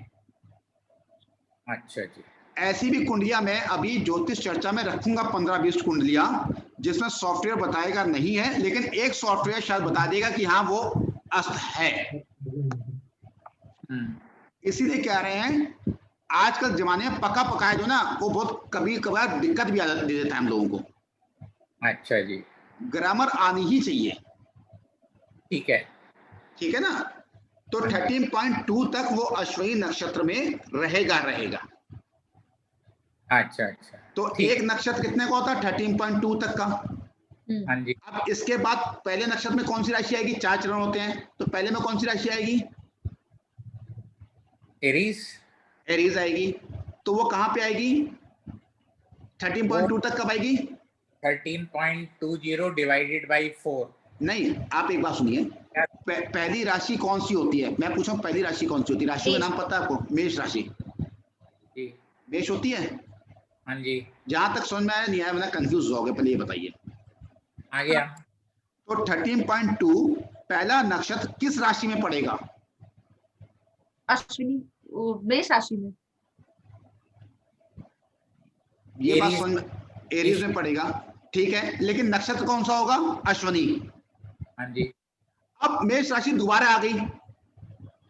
Speaker 3: अच्छा जी।
Speaker 1: ऐसी भी कुंडलियां मैं अभी ज्योतिष चर्चा में रखूंगा, 15-20 कुंडलियां, जिसमें सॉफ्टवेयर बताएगा नहीं है, लेकिन एक सॉफ्टवेयर शायद बता देगा कि हाँ वो अस्त है। इसीलिए कह रहे हैं आजकल जमाने में पका पकाया जो ना वो बहुत कभी कभार दिक्कत भी दे देता है हम लोगों को।
Speaker 3: अच्छा जी,
Speaker 1: ग्रामर आनी ही चाहिए,
Speaker 3: ठीक है।
Speaker 1: ठीक है ना। तो 13.2 तक वो अश्विनी नक्षत्र में रहेगा।
Speaker 3: अच्छा अच्छा,
Speaker 1: तो
Speaker 3: ठीक
Speaker 1: एक नक्षत्र कितने का होता है? 13.2 तक का।
Speaker 3: हाँ जी।
Speaker 1: अब इसके बाद पहले नक्षत्र में कौन सी राशि आएगी? 4 चरण होते हैं, तो पहले में कौन सी राशि आएगी?
Speaker 3: एरीज।
Speaker 1: एरीज आएगी। तो वो कहां पे आएगी? 13.2 तक कब आएगी?
Speaker 3: 13.20 डिवाइडेड बाई 4।
Speaker 1: नहीं, आप एक बात सुनिए, पहली राशि कौन सी होती है? मैं पूछा पहली राशि कौन सी होती है? राशि का नाम पता है आपको? मेष राशि।
Speaker 3: जी
Speaker 1: मेष होती है।
Speaker 3: हाँ जी,
Speaker 1: जहां तक समझ में आया नहीं आया मैं कंफ्यूज हो गया, पहले ये बताइए।
Speaker 3: आ गया।
Speaker 1: तो 13.2 पहला नक्षत्र किस राशि में पड़ेगा?
Speaker 2: अश्विनी, मेष राशि में।
Speaker 1: ये बात
Speaker 3: एरीज।
Speaker 1: समझ में, एरीज में पड़ेगा, ठीक है, लेकिन नक्षत्र कौन सा होगा? अश्विनी।
Speaker 3: हाँ जी,
Speaker 1: अब मेष राशि दोबारा आ गई,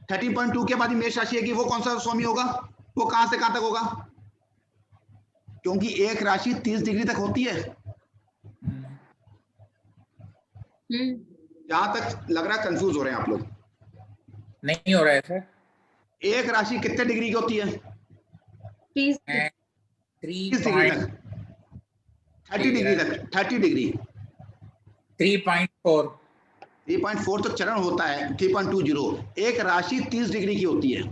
Speaker 1: 13.2 के बाद ही मेष राशि आएगी, वो कौन सा स्वामी होगा? वो कहां से कहां तक होगा? क्योंकि एक राशि 30 डिग्री तक होती है। जहां तक लग रहा है कंफ्यूज हो रहे हैं आप लोग।
Speaker 3: नहीं हो रहा है सर।
Speaker 1: एक राशि कितने डिग्री की होती है?
Speaker 2: 30
Speaker 1: 30 डिग्री तक, 30 डिग्री तक, 30 डिग्री।
Speaker 3: 3.4।
Speaker 1: 3.4 तो चरण होता है। 3.20 एक राशि 30 डिग्री की होती है।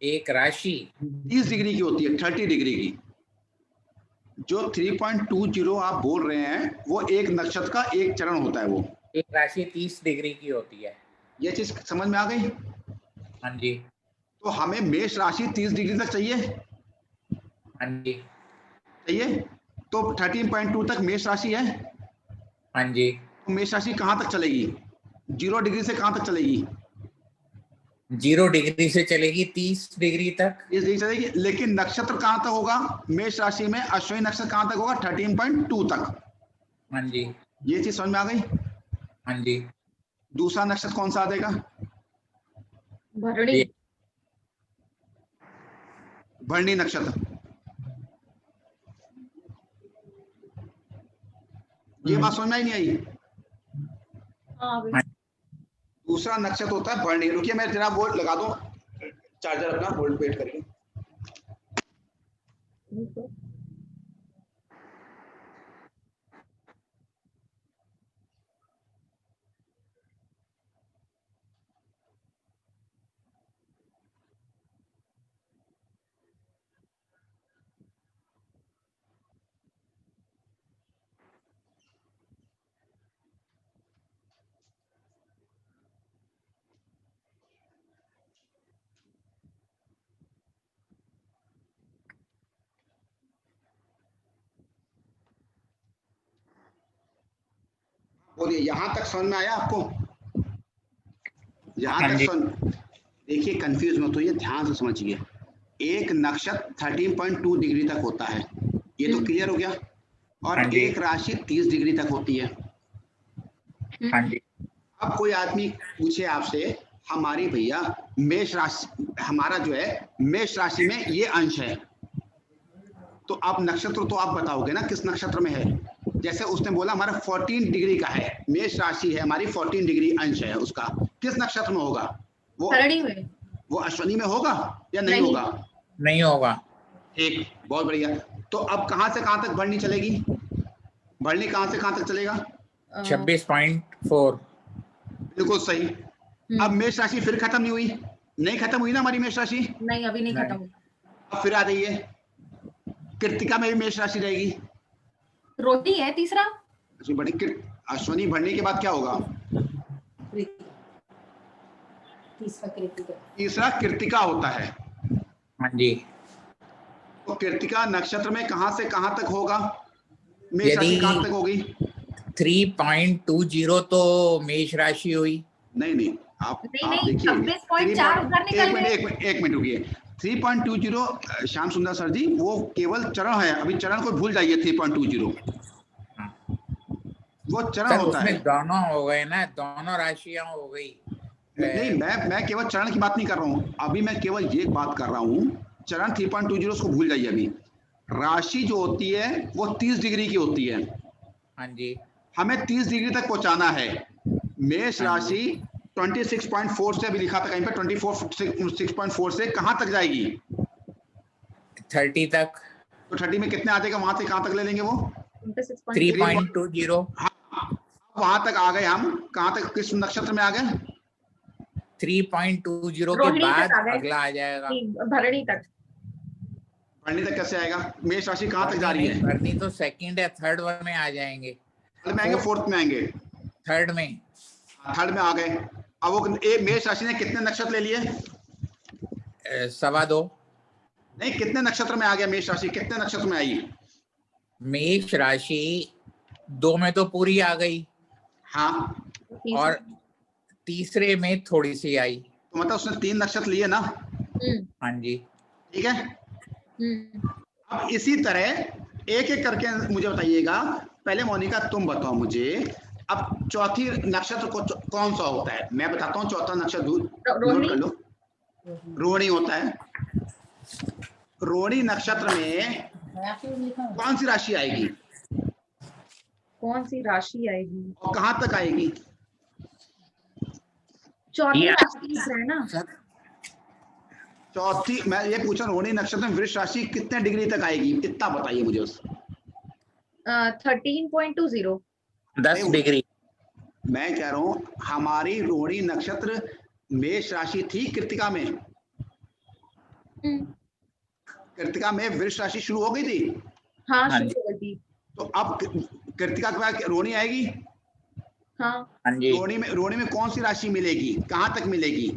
Speaker 3: एक राशि
Speaker 1: 30 डिग्री की होती है, 30 डिग्री की। जो 3.20 आप बोल रहे हैं वो एक नक्षत्र का एक चरण होता है। वो
Speaker 3: एक राशि 30 डिग्री की होती है।
Speaker 1: ये चीज समझ में आ गई?
Speaker 3: हाँ जी,
Speaker 1: तो हमें मेष राशि 30 डिग्री तक चाहिए,
Speaker 3: हाँ जी,
Speaker 1: चाहिए। तो 13.2 तक मेष राशि है।
Speaker 3: हाँ जी।
Speaker 1: तो मेष राशि कहां तक चलेगी? 0 डिग्री से कहां तक चलेगी?
Speaker 3: 0 डिग्री से चलेगी 30 डिग्री तक।
Speaker 1: 30 डिग्री चलेगी, लेकिन नक्षत्र कहां तक होगा? मेष राशि में अश्विनी नक्षत्र कहां तक होगा? 13.2 तक।
Speaker 3: हाँ जी,
Speaker 1: ये चीज समझ में आ गई?
Speaker 3: हाँ जी।
Speaker 1: दूसरा नक्षत्र कौन सा आ जाएगा?
Speaker 2: भरणी।
Speaker 1: भरणी नक्षत्र। ये बात समझ में आई नहीं आई?
Speaker 2: हाँ,
Speaker 1: दूसरा नक्षत्र होता है भरणी। रुकिए मैं जरा वो लगा दूं चार्जर अपना, होल्ड वेट करिए। बोलिए, यहां तक समझ में आया आपको? यहां
Speaker 3: हाँ
Speaker 1: तक
Speaker 3: जी।
Speaker 1: समझ, देखिए कंफ्यूज मत होइए, ध्यान से समझिए। एक नक्षत्र 13.2 डिग्री तक होता है, ये तो क्लियर हो गया। और
Speaker 3: हाँ जी।
Speaker 1: एक राशि 30 डिग्री तक होती है।
Speaker 3: हाँ जी,
Speaker 1: अब कोई आदमी पूछे आपसे, हमारी भैया मेष राशि, हमारा जो है मेष राशि में ये अंश है, तो आप नक्षत्र तो आप बताओगे ना किस नक्षत्र में है। जैसे उसने बोला हमारा 14 डिग्री का है, मेष राशि है हमारी, 14 डिग्री अंश है उसका, किस नक्षत्र में होगा? वो
Speaker 2: भरणी में।
Speaker 1: वो अश्विनी में होगा या नहीं
Speaker 2: नहीं।
Speaker 1: होगा?
Speaker 3: नहीं होगा।
Speaker 1: ठीक, बहुत बढ़िया। तो अब कहां से कहां तक भरनी चलेगी? भरनी कहां से कहां तक चलेगा?
Speaker 3: 26.4।
Speaker 1: बिल्कुल सही। अब मेष राशि फिर खत्म नहीं हुई, नहीं खत्म हुई ना हमारी मेष राशि?
Speaker 2: नहीं, अभी नहीं
Speaker 3: नहीं।
Speaker 2: खत्म हुआ।
Speaker 1: अब फिर आ जाइए, कृतिका में भी मेष राशि रहेगी।
Speaker 2: रोहिणी है तीसरा।
Speaker 1: अश्विनी भरनी के बाद क्या होगा? तीसरा कृतिका होता है।
Speaker 3: हाँ जी।
Speaker 1: तो कृतिका नक्षत्र में कहां से कहां तक होगा? मेष राशि
Speaker 3: यदि
Speaker 1: कहां तक होगी?
Speaker 3: 3.20 तो मेष राशि हुई।
Speaker 1: नहीं, आप देखिए
Speaker 2: 26.4 उधर निकल गए।
Speaker 1: एक मिनट रुकिए। 3.20 श्याम सुंदर सर जी, वो केवल चरण है, अभी चरण को भूल जाइए। 3.20 वो चरण
Speaker 3: सर
Speaker 1: होता है।
Speaker 3: उसमें दोनों हो गए ना, दोनों राशियां हो गई।
Speaker 1: नहीं, मैं केवल चरण की बात नहीं कर रहा हूँ, अभी मैं केवल ये बात कर रहा हूँ चरण 3.20 उसको भूल जाइए। अभी राशि जो होती है वो 30 डिग्री की होती है,
Speaker 3: हाँ जी,
Speaker 1: हमें 30 डिग्री तक पहुंचाना है। मेष
Speaker 3: हाँ जी।
Speaker 1: राशि 26.4 से अभी लिखा था कहीं पे 24.6 से कहां तक जाएगी?
Speaker 3: 30 तक।
Speaker 1: तो 30 में कितने आ जाएगा, वहां से कहां तक ले लेंगे वो?
Speaker 3: 3.20।
Speaker 1: हाँ, वहां तक आ गए हम। कहां तक, किस नक्षत्र में आ गए?
Speaker 3: 3.20 के
Speaker 2: रोहिणी
Speaker 3: बाद
Speaker 2: तक आ गए।
Speaker 3: अगला आ जाएगा।
Speaker 2: भरणी तक।
Speaker 1: भरणी तक कैसे आएगा? मेष राशि कहां तक जा रही है?
Speaker 3: भरनी तो सेकंड या थर्ड वन में आ जाएंगे।
Speaker 1: थर्ड में आएंगे, फोर्थ में आएंगे?
Speaker 3: थर्ड में।
Speaker 1: थर्ड में आ गए। अब वो मेष राशि ने कितने नक्षत्र ले लिए?
Speaker 3: 2.25।
Speaker 1: नहीं, कितने नक्षत्र में आ गया मेष राशि? कितने नक्षत्र में आई?
Speaker 3: मेष राशि 2 में तो पूरी आ गई,
Speaker 1: हाँ,
Speaker 3: और तीसरे में थोड़ी सी आई।
Speaker 1: तो मतलब उसने 3 नक्षत्र लिए ना?
Speaker 3: हाँ जी।
Speaker 1: ठीक है। अब इसी तरह एक एक करके मुझे बताइएगा। पहले मोनिका तुम बताओ मुझे, अब चौथी नक्षत्र को कौन सा होता है? मैं बताता हूँ चौथा नक्षत्र, नोट कर लो। रोहिणी होता है। रोहिणी नक्षत्र में कौन सी राशि आएगी?
Speaker 2: कौन सी राशि आएगी
Speaker 1: और कहां तक आएगी?
Speaker 2: चौथी राशि है ना?
Speaker 1: चौथी, मैं ये पूछा रोहिणी नक्षत्र में वृष राशि कितने डिग्री तक आएगी, इतना बताइए मुझे। उस
Speaker 2: 13.20।
Speaker 3: 10 डिग्री।
Speaker 1: मैं कह रहा हूं हमारी रोहिणी नक्षत्र मेष राशि थी कृतिका में। कृतिका में वृष राशि शुरू हो गई थी।
Speaker 2: हाँ,
Speaker 3: हाँ
Speaker 2: शुरू हो गई।
Speaker 1: तो अब कृतिका के बाद रोहिणी आएगी।
Speaker 2: हाँ,
Speaker 3: हाँ जी।
Speaker 1: रोहिणी में कौन सी राशि मिलेगी, कहां तक मिलेगी?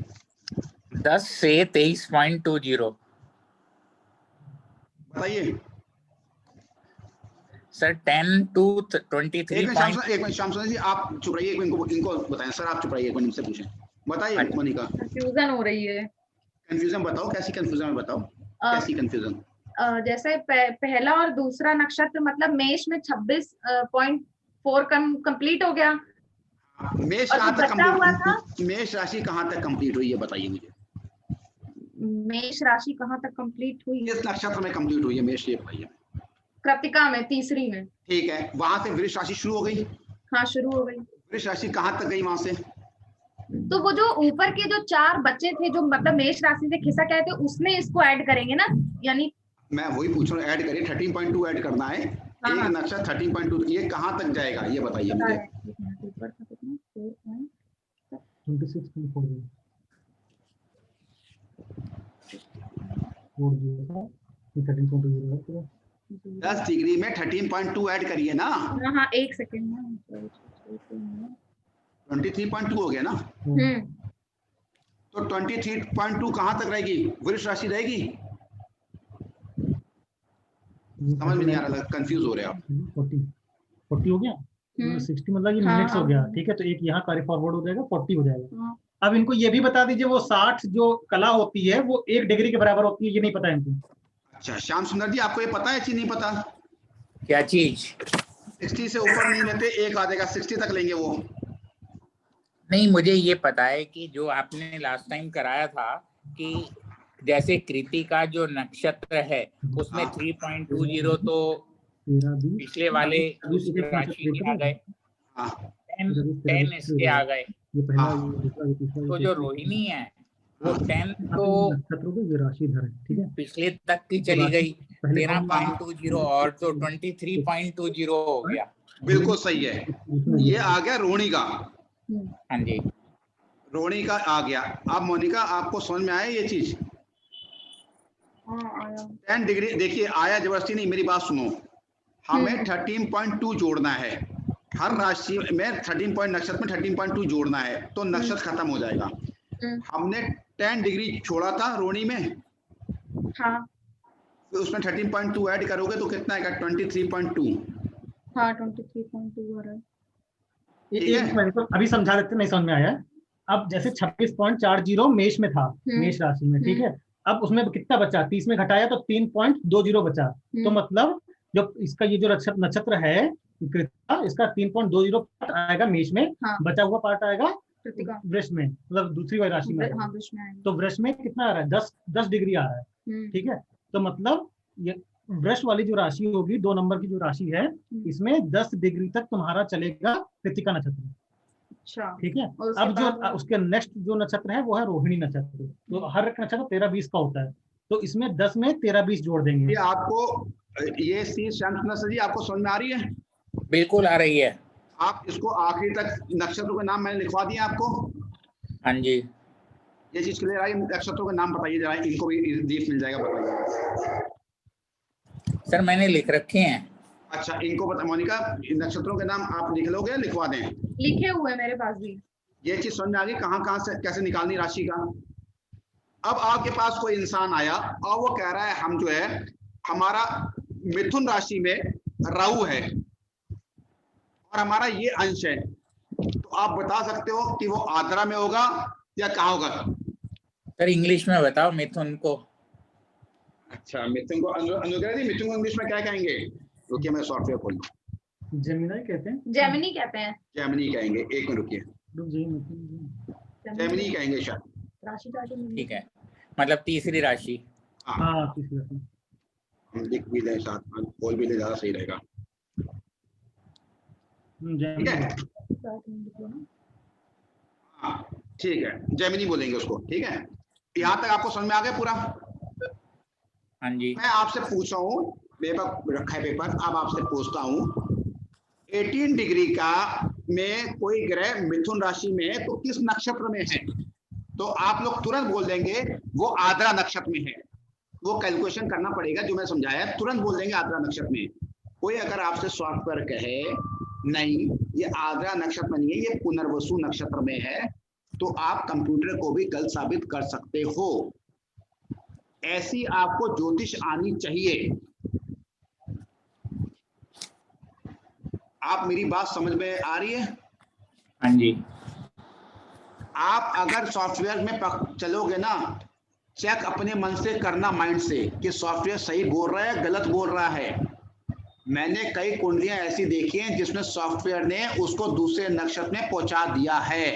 Speaker 3: 10 से 23.20।
Speaker 1: बताइए
Speaker 3: सर 10 to 23
Speaker 1: एक मिनट श्याम सुंदर जी, आप चुप रहिए। इनको बताएं सर, आप चुप रहिए, एक मिनट से पूछें। बताइए मोनिका।
Speaker 2: कंफ्यूजन हो रही है।
Speaker 1: कंफ्यूजन बताओ, कैसी कंफ्यूजन में बताओ, कैसी कंफ्यूजन?
Speaker 2: जैसे पहला और दूसरा नक्षत्र मतलब मेष में 26.4 कंप्लीट हो गया।
Speaker 1: मेष
Speaker 2: और
Speaker 1: कहां
Speaker 2: जो
Speaker 1: तक
Speaker 2: बचा हुआ था,
Speaker 1: कंप्लीट, मेष राशि कहां तक कंप्लीट हुई है बताइए मुझे।
Speaker 2: मेष राशि कहाँ तक कंप्लीट हुई?
Speaker 1: किस नक्षत्र में कंप्लीट हुई है मेष, ये बताइए।
Speaker 2: कृतिका में, तीसरी में।
Speaker 1: ठीक है, वहां से वृष राशि शुरू हो गई।
Speaker 2: हाँ, शुरू हो गई।
Speaker 1: वृष राशि कहां तक गई वहां से?
Speaker 2: तो वो जो ऊपर के जो 4 बच्चे थे, जो मतलब मेष राशि से खिसक गए थे, उसमें इसको ऐड करेंगे ना, यानी
Speaker 1: मैं वही पूछ रहा हूँ, ऐड करिए। 13.2 ऐड करना है।
Speaker 2: हाँ,
Speaker 1: एक नक्षत्र 13.2, ये कहां तक जाएगा ये बताइए मुझे। 10 डिग्री में 13.2 ऐड करिए ना।
Speaker 2: हाँ, एक सेकेंड ना।
Speaker 1: 23.2 हो गया ना। तो 23.2 कहां तक रहेगी? वृष राशि रहेगी। समझ में नहीं आ रहा, कंफ्यूज हो रहे आप।
Speaker 4: 40 हो गया। 60 मतलब ये मिनट्स हो गया। ठीक है, तो एक यहाँ कैरी फॉरवर्ड हो जाएगा, 40 हो जाएगा। अब इनको ये भी बता दीजिए, वो 60 जो कला होती है वो 1 डिग्री के बराबर होती है, ये नहीं पता है इनको।
Speaker 1: अच्छा श्याम सुंदर जी, आपको ये पता है कि नहीं पता?
Speaker 3: क्या चीज?
Speaker 1: 60 से ऊपर नहीं लेते, एक आ जाएगा, 60 तक लेंगे वो।
Speaker 3: नहीं, मुझे ये पता है कि जो आपने लास्ट टाइम कराया था कि जैसे कृति का जो नक्षत्र है उसमें 3.20 तो पिछले वाले उस राशि के आ गए, 10 इसके आ गए। तो जो रोहिणी है वो 10 तो
Speaker 4: राशिधर है। ठीक है,
Speaker 3: पिछले तक की चली गई 13.20 और तो 23.20 हो गया।
Speaker 1: बिल्कुल सही है, ये आ गया रोहिणी का।
Speaker 3: हाँ जी,
Speaker 1: रोहिणी का आ गया। अब मोनिका, आपको समझ में आया ये चीज? 10 डिग्री देखिए, आया जबरदस्ती नहीं, मेरी बात सुनो। हमें 13.2 जोड़ना है हर राशि में। 13 पॉइंट नक्षत्र में 13.2 जोड़ना है तो नक्षत्र खत्म हो जाएगा। हमने 10 डिग्री छोड़ा था रोहिणी में।
Speaker 2: हाँ,
Speaker 1: तो उसमें 13.2 ऐड करोगे तो कितना आएगा? 23.2।
Speaker 2: हाँ, 23.2 हो रहा है।
Speaker 1: ठीक है,
Speaker 4: तो अभी समझा देते, नहीं समझ में आया। अब जैसे 26.40 मेष में था, मेष राशि में। ठीक है, अब उसमें कितना बचा? 30 में घटाया तो 3.20 बचा। तो मतलब जो इसका ये जो नक्षत्र है कृतिका, इसका 3.20 पार्ट आएगा मेष में। हाँ। बचा हुआ पार्ट आएगा वृष में, मतलब दूसरी वाली राशि में। हाँ, वृष में। तो वृष में कितना आ रहा है? 10 डिग्री आ रहा है। ठीक है, तो मतलब ये वृष वाली जो राशि होगी, 2 नंबर की जो राशि है, इसमें 10 डिग्री तक तुम्हारा चलेगा कृतिका नक्षत्र।
Speaker 2: अच्छा,
Speaker 4: ठीक है,
Speaker 2: और उसके
Speaker 4: अब जो
Speaker 2: बाद?
Speaker 4: उसके नेक्स्ट जो नक्षत्र है वो है रोहिणी नक्षत्र। तो हर एक नक्षत्र 13-20 का होता है, तो इसमें 10 में 13-20 जोड़ देंगे।
Speaker 1: ये आपको ये सी श्याम सुंदर सर जी आपको समझ में आ रही है?
Speaker 3: बिल्कुल आ रही है।
Speaker 1: आप इसको आखिरी तक नक्षत्रों के नाम मैंने लिखवा दिए आपको।
Speaker 3: हाँ जी,
Speaker 1: ये चीज क्लियर आई? नक्षत्रों के नाम बताइए जरा, इनको भी रिलीफ मिल जाएगा, बताइए।
Speaker 3: सर मैंने लिख रखे हैं।
Speaker 1: अच्छा, इनको बता मोनिका, नक्षत्रों के नाम आप लिख लोगे, लिखवा दें?
Speaker 2: लिखे हुए मेरे पास भी।
Speaker 1: ये चीज समझ में आ गई कहाँ कहाँ से कैसे निकालनी राशि का। अब आपके पास कोई इंसान आया और वो कह रहा है हम जो है हमारा मिथुन राशि में राहु है और हमारा ये अंश है, तो आप बता सकते हो कि वो आद्रा में होगा या कहाँ होगा?
Speaker 3: सर इंग्लिश में बताओ मिथुन को।
Speaker 1: अच्छा, मिथुन को अनुग्रह जी, मिथुन को इंग्लिश में क्या कहेंगे? रुकिए मैं सॉफ्टवेयर खोल लूं।
Speaker 4: जेमिनी कहते हैं,
Speaker 2: जेमिनी कहते हैं।
Speaker 1: जेमिनी कहेंगे, एक मिनट रुकिए, जेमिनी कहेंगे शायद।
Speaker 2: राशि का
Speaker 3: ठीक है, मतलब तीसरी राशि।
Speaker 4: हाँ तीसरी राशि।
Speaker 1: लिख भी लें साथ में, खोल भी लें, ज्यादा सही रहेगा। ठीक है, हाँ ठीक है, जेमिनी बोलेंगे उसको। ठीक है, यहाँ तक आपको समझ में आ गया पूरा?
Speaker 3: हाँ जी।
Speaker 1: मैं आपसे पूछ रहा हूँ, मेरे पास रखा है पेपर, अब आपसे पूछता हूँ 18 डिग्री का में कोई ग्रह मिथुन राशि में है तो किस नक्षत्र में है? तो आप लोग तुरंत बोल देंगे वो आद्रा नक्षत्र में है। वो कैलकुलेशन करना पड़ेगा जो मैं समझाया, तुरंत बोल देंगे आद्रा नक्षत्र में। कोई अगर आपसे सॉफ्टवेयर कहे नहीं ये आद्रा नक्षत्र में नहीं है, ये पुनर्वसु नक्षत्र में है, तो आप कंप्यूटर को भी गलत साबित कर सकते हो। ऐसी आपको ज्योतिष आनी चाहिए। आप मेरी बात समझ में आ रही है?
Speaker 3: हाँ जी।
Speaker 1: आप अगर सॉफ्टवेयर में चलोगे ना, चेक अपने मन से करना, माइंड से, कि सॉफ्टवेयर सही बोल रहा है गलत बोल रहा है। मैंने कई कुंडलियां ऐसी देखी हैं जिसमें सॉफ्टवेयर ने उसको दूसरे नक्षत्र में पहुंचा दिया है।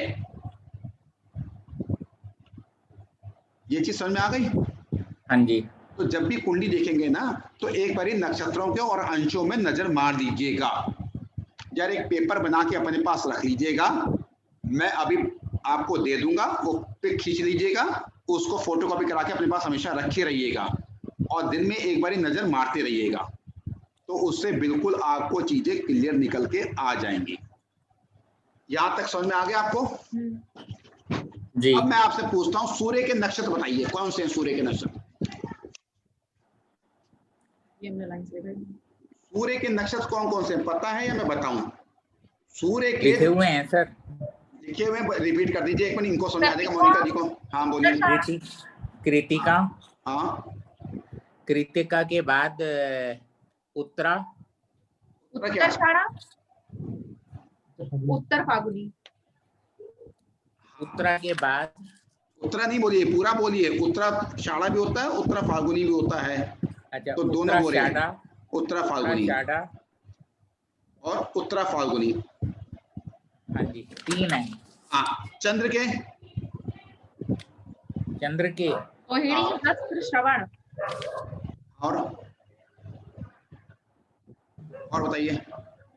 Speaker 1: ये चीज समझ में आ गई?
Speaker 3: हाँ जी।
Speaker 1: तो जब भी कुंडली देखेंगे ना तो एक बारी नक्षत्रों के और अंशों में नजर मार दीजिएगा। यार एक पेपर बना के अपने पास रख लीजिएगा, मैं अभी आपको दे दूंगा, वो पिक खींच लीजिएगा, उसको फोटोकॉपी करा के अपने पास हमेशा रखे रहिएगा और दिन में एक बारी नजर मारते रहिएगा, तो उससे बिल्कुल आपको चीजें क्लियर निकल के आ जाएंगी। यहां तक समझ में आ गया आपको?
Speaker 3: जी।
Speaker 1: अब मैं आपसे पूछता हूँ सूर्य के नक्षत्र बताइए, कौन से हैं सूर्य के नक्षत्र? सूर्य के नक्षत्र कौन कौन से पता है या मैं बताऊं? सूर्य के
Speaker 3: लिखे हुए हैं सर।
Speaker 1: लिखे हुए, रिपीट कर दीजिए एक मिनट, इनको समझा देगा मोनिका जी को। हाँ बोलिए।
Speaker 3: कृतिका।
Speaker 1: हाँ,
Speaker 3: कृतिका के बाद उत्तरा।
Speaker 2: उत्तराषाढ़ा, उत्तर फागुनी।
Speaker 3: उत्तरा के बाद
Speaker 1: उत्तरा नहीं बोलिए, पूरा बोलिए। उत्तराषाढ़ा भी होता है, उत्तरा फाल्गुनी भी होता है।
Speaker 3: अच्छा,
Speaker 1: तो दोनों बोल रहे हैं,
Speaker 3: उत्तराषाढ़ा,
Speaker 1: उत्तरा फाल्गुनी और उत्तरा फाल्गुनी।
Speaker 3: हाँ जी, 3 है।
Speaker 1: हाँ, चंद्र के?
Speaker 3: चंद्र के
Speaker 2: रोहिणी, हस्त, श्रवण।
Speaker 1: और बताइए।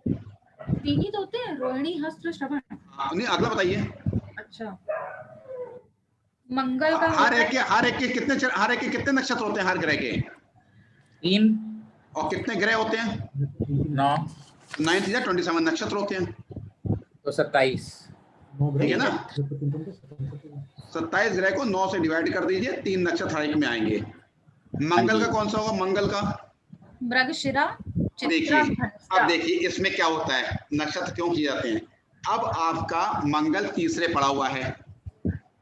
Speaker 2: 3 ही तो होते हैं, रोहिणी, हस्त, श्रवण।
Speaker 1: नहीं, अगला बताइए।
Speaker 2: अच्छा, मंगल का
Speaker 1: हर एक के कितने नक्षत्र होते हैं हर ग्रह के?
Speaker 3: 3।
Speaker 1: और कितने ग्रह होते हैं?
Speaker 3: 9।
Speaker 1: 9 या 27 नक्षत्र होते हैं,
Speaker 3: तो 27।
Speaker 1: ठीक है ना? 27 ग्रह को 9 से डिवाइड कर दीजिए, 3 नक्षत्र हर एक में आएंगे। मंगल का कौन सा होगा? मंगल का
Speaker 2: मृगशिरा,
Speaker 1: देखिए, अब देखिए इसमें क्या होता है, नक्षत्र क्यों किए जाते हैं। अब आपका मंगल तीसरे पड़ा हुआ है,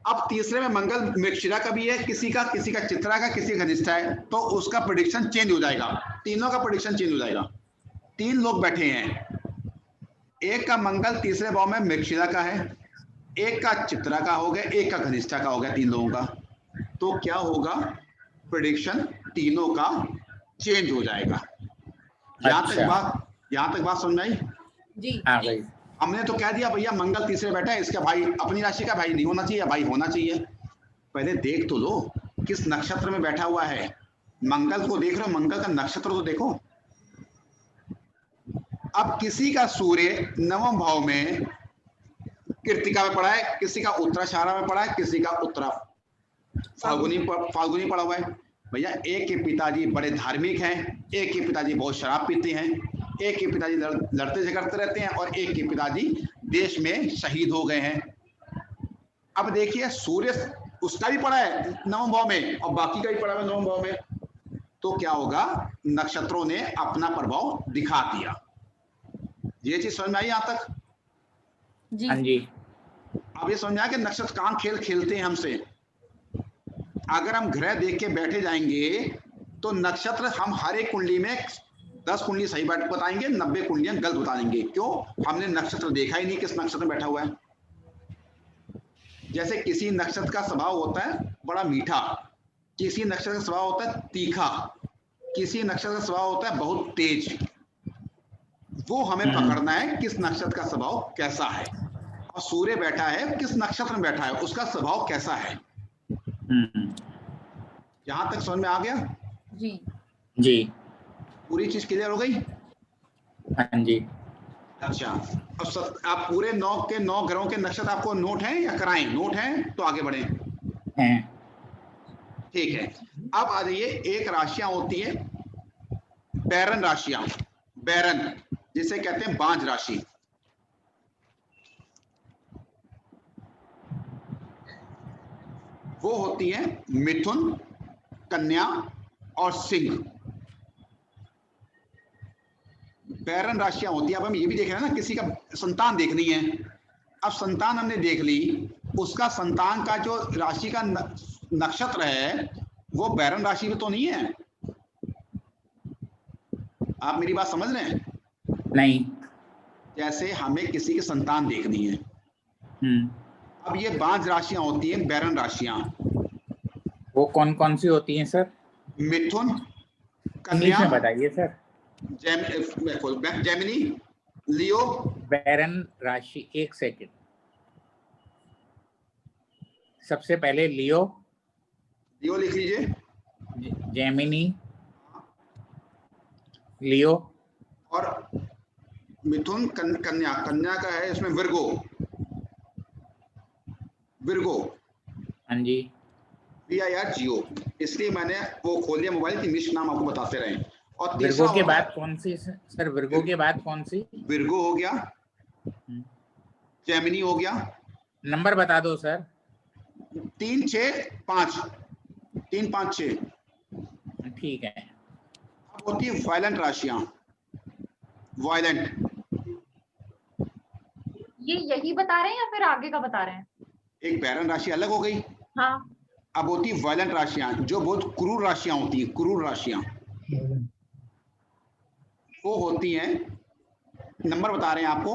Speaker 1: अब तीसरे में मंगल मृगशिरा का भी है, किसी का चित्रा का, किसी का घनिष्ठा है, तो उसका प्रेडिक्शन चेंज हो जाएगा, तीनों का प्रेडिक्शन चेंज हो जाएगा। 3 लोग बैठे हैं, एक का मंगल तीसरे भाव में मृगशिरा का है, एक का चित्रा का हो गया, एक का घनिष्ठा का हो गया, 3 लोगों का। तो क्या होगा, प्रेडिक्शन तीनों का चेंज हो जाएगा। यहाँ तक बात समझ में आई?
Speaker 2: जी
Speaker 3: हाँ भाई।
Speaker 1: हमने तो कह दिया भैया मंगल तीसरे बैठा है, इसका भाई अपनी राशि का भाई नहीं होना चाहिए, भाई होना चाहिए। पहले देख तो लो किस नक्षत्र में बैठा हुआ है, मंगल को देख रहे हो, मंगल का नक्षत्र तो देखो। अब किसी का सूर्य नवम भाव में कृतिका में पड़ा है, किसी का उत्तराषाढ़ा में पड़ा है, किसी का उत्तरा फाल्गुनी पड़ा हुआ है। भैया एक के पिताजी बड़े धार्मिक हैं, एक के पिताजी बहुत शराब पीते हैं, एक के पिताजी लड़ते झगड़ते रहते हैं, और एक के पिताजी देश में शहीद हो गए हैं। अब देखिए सूर्य उसका भी पड़ा है नवम भाव में और बाकी का भी पड़ा है नवम भाव में, तो क्या होगा, नक्षत्रों ने अपना प्रभाव दिखा दिया। ये चीज समझ में आई यहाँ तक?
Speaker 2: जी।
Speaker 3: हाँ जी।
Speaker 1: अब ये समझ में आया कि नक्षत्र कहाँ खेल खेलते हैं हमसे। अगर हम ग्रह देख के बैठे जाएंगे तो नक्षत्र हम हर एक कुंडली में 10 कुंडली सही बताएंगे, 90 कुंडलियां गलत बता देंगे। क्यों? हमने नक्षत्र देखा ही नहीं किस नक्षत्र में बैठा हुआ है। जैसे किसी नक्षत्र का स्वभाव होता है बड़ा मीठा, किसी नक्षत्र का स्वभाव होता है तीखा, किसी नक्षत्र का स्वभाव होता है बहुत तेज। वो हमें पकड़ना है किस नक्षत्र का स्वभाव कैसा है, और सूर्य बैठा है किस नक्षत्र में बैठा है उसका स्वभाव कैसा है। यहां तक समझ में आ गया?
Speaker 2: जी
Speaker 3: जी।
Speaker 1: पूरी चीज क्लियर हो गई?
Speaker 3: हाँ जी।
Speaker 1: अच्छा, अब आप पूरे 9 ग्रहों के नक्षत्र आपको नोट हैं या कराएं? नोट हैं तो आगे बढ़े।
Speaker 3: हैं।
Speaker 1: ठीक है, अब आ जाइए, एक राशियां होती है बैरन राशियां, बैरन जिसे कहते हैं बांझ राशि। वो होती है मिथुन, कन्या और सिंह। बैरन राशियां होती है। अब हम ये भी देख रहे हैं ना, किसी का संतान देखनी है। अब संतान हमने देख ली, उसका संतान का जो राशि का नक्षत्र है वो बैरन राशि में तो नहीं है। आप मेरी बात समझ रहे हैं?
Speaker 3: नहीं।
Speaker 1: जैसे हमें किसी की संतान देखनी है, अब ये 5 राशियां होती हैं बैरन राशियां।
Speaker 3: वो कौन कौन सी होती हैं सर?
Speaker 1: मिथुन,
Speaker 3: इंग्लिश
Speaker 1: कन्या,
Speaker 3: में बताइए सर।
Speaker 1: जेमिनी, लियो।
Speaker 3: बैरन राशि, एक सेकंड, सबसे पहले लियो।
Speaker 1: लियो लिख लीजिए।
Speaker 3: जेमिनी, लियो
Speaker 1: और मिथुन, कन्या, कन्या का है इसमें विर्गो, विर्गो
Speaker 3: हाँ जी।
Speaker 1: VIRGO। इसलिए मैंने वो खोल दिया मोबाइल की इंग्लिश नाम आपको बताते रहे। और
Speaker 3: विर्गो के बाद कौन सी सर? विर्गो के बाद कौन सी?
Speaker 1: विर्गो हो गया, जेमिनी हो गया।
Speaker 3: नंबर बता दो सर।
Speaker 1: 3, 6, 5, 3, 5, 6।
Speaker 3: ठीक है।
Speaker 1: अब होती है वायलेंट राशियां, वायलेंट।
Speaker 2: ये यही बता रहे हैं या फिर आगे का बता रहे हैं?
Speaker 1: एक बैरन राशि अलग हो गई।
Speaker 2: हाँ।
Speaker 1: अब होती है वायलेंट राशियां, जो बहुत क्रूर राशियां होती हैं। क्रूर राशियां वो होती हैं, नंबर बता रहे हैं आपको।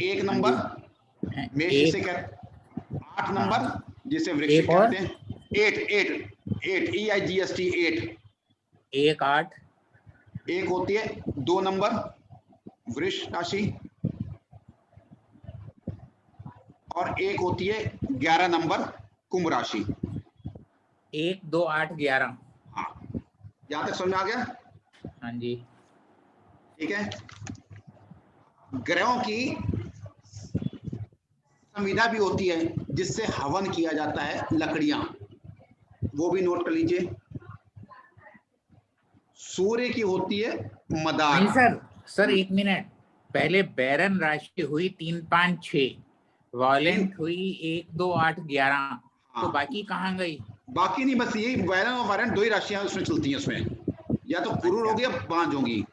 Speaker 1: 1 नंबर मेष जिसे कहते, 8 नंबर जिसे वृश्चिक कहते हैं। 8 EIGST 8।
Speaker 3: 1, 8।
Speaker 1: एक होती है 2 नंबर वृष राशि, और एक होती है 11 नंबर कुंभ राशि।
Speaker 3: 1, 2, 8, 11।
Speaker 1: हाँ, यहां तक समझ में आ गया?
Speaker 3: हाँ जी।
Speaker 1: ठीक है। ग्रहों की संविधा भी होती है जिससे हवन किया जाता है, लकड़ियां, वो भी नोट कर लीजिए। सूर्य की होती है मदार।
Speaker 3: नहीं सर 1 मिनट, पहले बैरन राशि हुई 3, 5, 6, वायलेंट हुई 1, 2, 8, 11। तो बाकी कहाँ गई?
Speaker 1: बाकी नहीं, बस यही बैरन और वायलेंट 2 ही राशियां उसमें चलती हैं। उसमें या तो क्रूर होगी या बांझ होगी।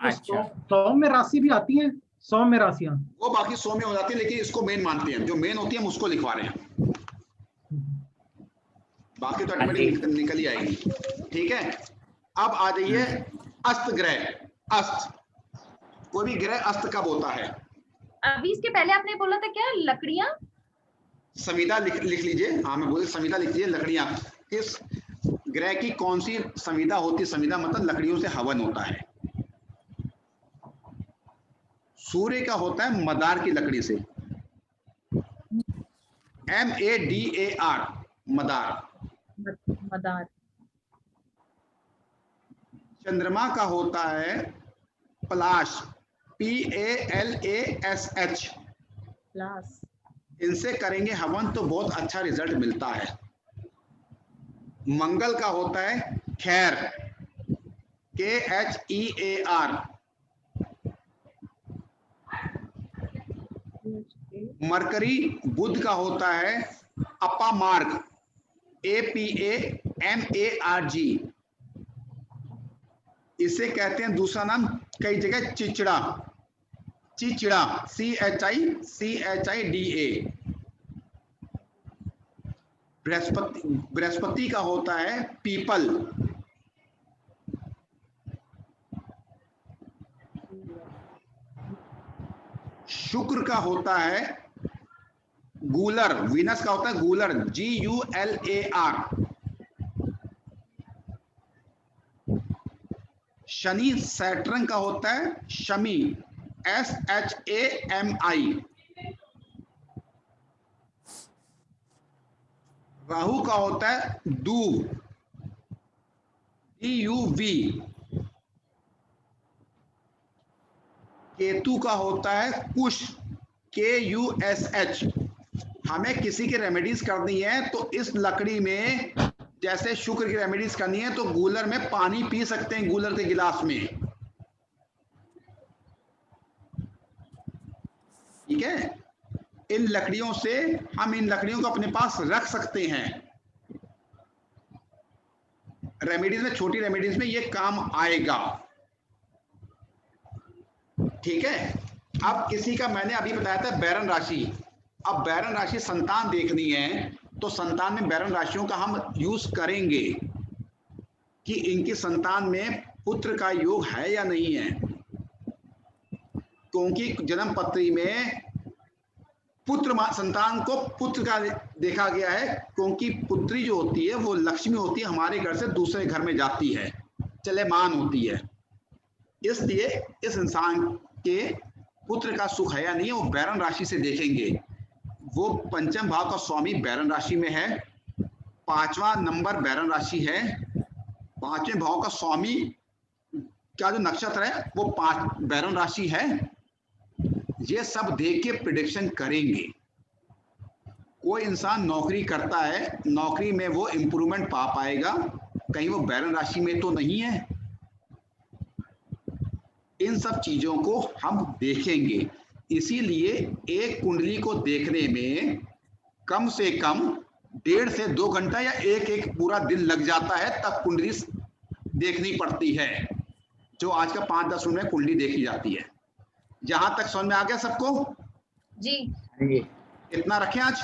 Speaker 3: अच्छा।
Speaker 4: 100 में राशि भी आती है, 100 में राशियां,
Speaker 1: वो बाकी 100 में हो जाती है, लेकिन इसको मेन मानते हैं। जो मेन होती है हम उसको लिखवा रहे हैं, बाकी तो ऑटोमेटिक निकल ही आएगी। ठीक है। अब आ जाइए अस्त ग्रह। अस्त, कोई भी ग्रह अस्त कब होता है?
Speaker 2: अभी इसके पहले आपने बोला था क्या, लकड़ियां?
Speaker 1: संविधा लिख लीजिए। हाँ, मैं बोल संविधा लिख लीजिए। लकड़ियां, किस ग्रह की कौन सी संविधा होती है? संविधा मतलब लकड़ियों से हवन होता है। सूर्य का होता है मदार की लकड़ी से, MADAR, मदार।
Speaker 2: मदार।
Speaker 1: चंद्रमा का होता है पलाश, PALASH।
Speaker 2: प्लस।
Speaker 1: इनसे करेंगे हवन तो बहुत अच्छा रिजल्ट मिलता है। मंगल का होता है खैर, KHEAR। मरकरी बुध का होता है अपामार्ग, APAMARG। इसे कहते हैं दूसरा नाम कई जगह चिचड़ा, चिचड़ा, CHICHIDA। बृहस्पति का होता है पीपल। शुक्र का होता है गूलर, वीनस का होता है गूलर, GULAR। शनि सैटर्न का होता है शमी, SHAMI। राहु का होता है दूब, DUV। केतु का होता है कुश, KUSH। हमें किसी की रेमेडीज करनी है तो इस लकड़ी में, जैसे शुक्र की रेमेडीज करनी है तो गूलर में पानी पी सकते हैं, गूलर के गिलास में। ठीक है, इन लकड़ियों से हम इन लकड़ियों को अपने पास रख सकते हैं। रेमेडीज में, छोटी रेमेडीज में ये काम आएगा। ठीक है, अब किसी का मैंने अभी बताया था बैरन राशि। अब बैरन राशि संतान देखनी है तो संतान में बैरन राशियों का हम यूज करेंगे कि इनकी संतान में पुत्र का योग है या नहीं है, क्योंकि जन्म पत्री में पुत्र संतान को पुत्र का देखा गया है, क्योंकि पुत्री जो होती है वो लक्ष्मी होती है, हमारे घर से दूसरे घर में जाती है, चलेमान होती है। इसलिए इस इंसान के पुत्र का सुख है या नहीं, वो बैरन राशि से देखेंगे। वो पंचम भाव का स्वामी बैरन राशि में है, 5वां नंबर बैरन राशि है, 5वें भाव का स्वामी क्या जो नक्षत्र है वो बैरन राशि है। ये सब देख के प्रिडिक्शन करेंगे। कोई इंसान नौकरी करता है, नौकरी में वो इंप्रूवमेंट पा पाएगा, कहीं वो बैरन राशि में तो नहीं है। इन सब चीजों को हम देखेंगे। इसीलिए एक कुंडली को देखने में कम से कम 1.5 से 2 घंटा या एक पूरा दिन लग जाता है, तब कुंडली देखनी पड़ती है, जो आज का 5-10 मिनट में कुंडली देखी जाती है। जहां तक समझ में आ गया सबको?
Speaker 2: जी।
Speaker 1: इतना रखें आज?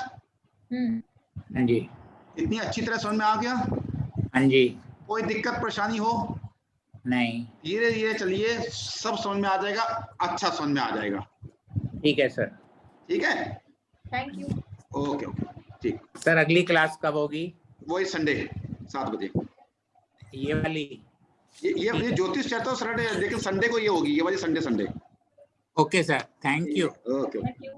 Speaker 3: हाँ जी।
Speaker 1: इतनी अच्छी तरह समझ में आ गया?
Speaker 3: हाँ जी।
Speaker 1: कोई दिक्कत परेशानी हो?
Speaker 3: नहीं।
Speaker 1: धीरे धीरे चलिए, सब समझ में आ जाएगा, अच्छा समझ में आ जाएगा।
Speaker 3: ठीक है सर।
Speaker 1: ठीक है,
Speaker 2: थैंक यू।
Speaker 1: ओके ओके, ठीक
Speaker 3: सर। अगली क्लास कब होगी?
Speaker 1: वही संडे 7 बजे।
Speaker 3: ये वाली?
Speaker 1: ये ज्योतिष चर्चा तो सैटरडे, लेकिन संडे को ये होगी, ये वाली Sunday.
Speaker 3: Okay sir, thank you.
Speaker 1: Okay.
Speaker 2: Thank you.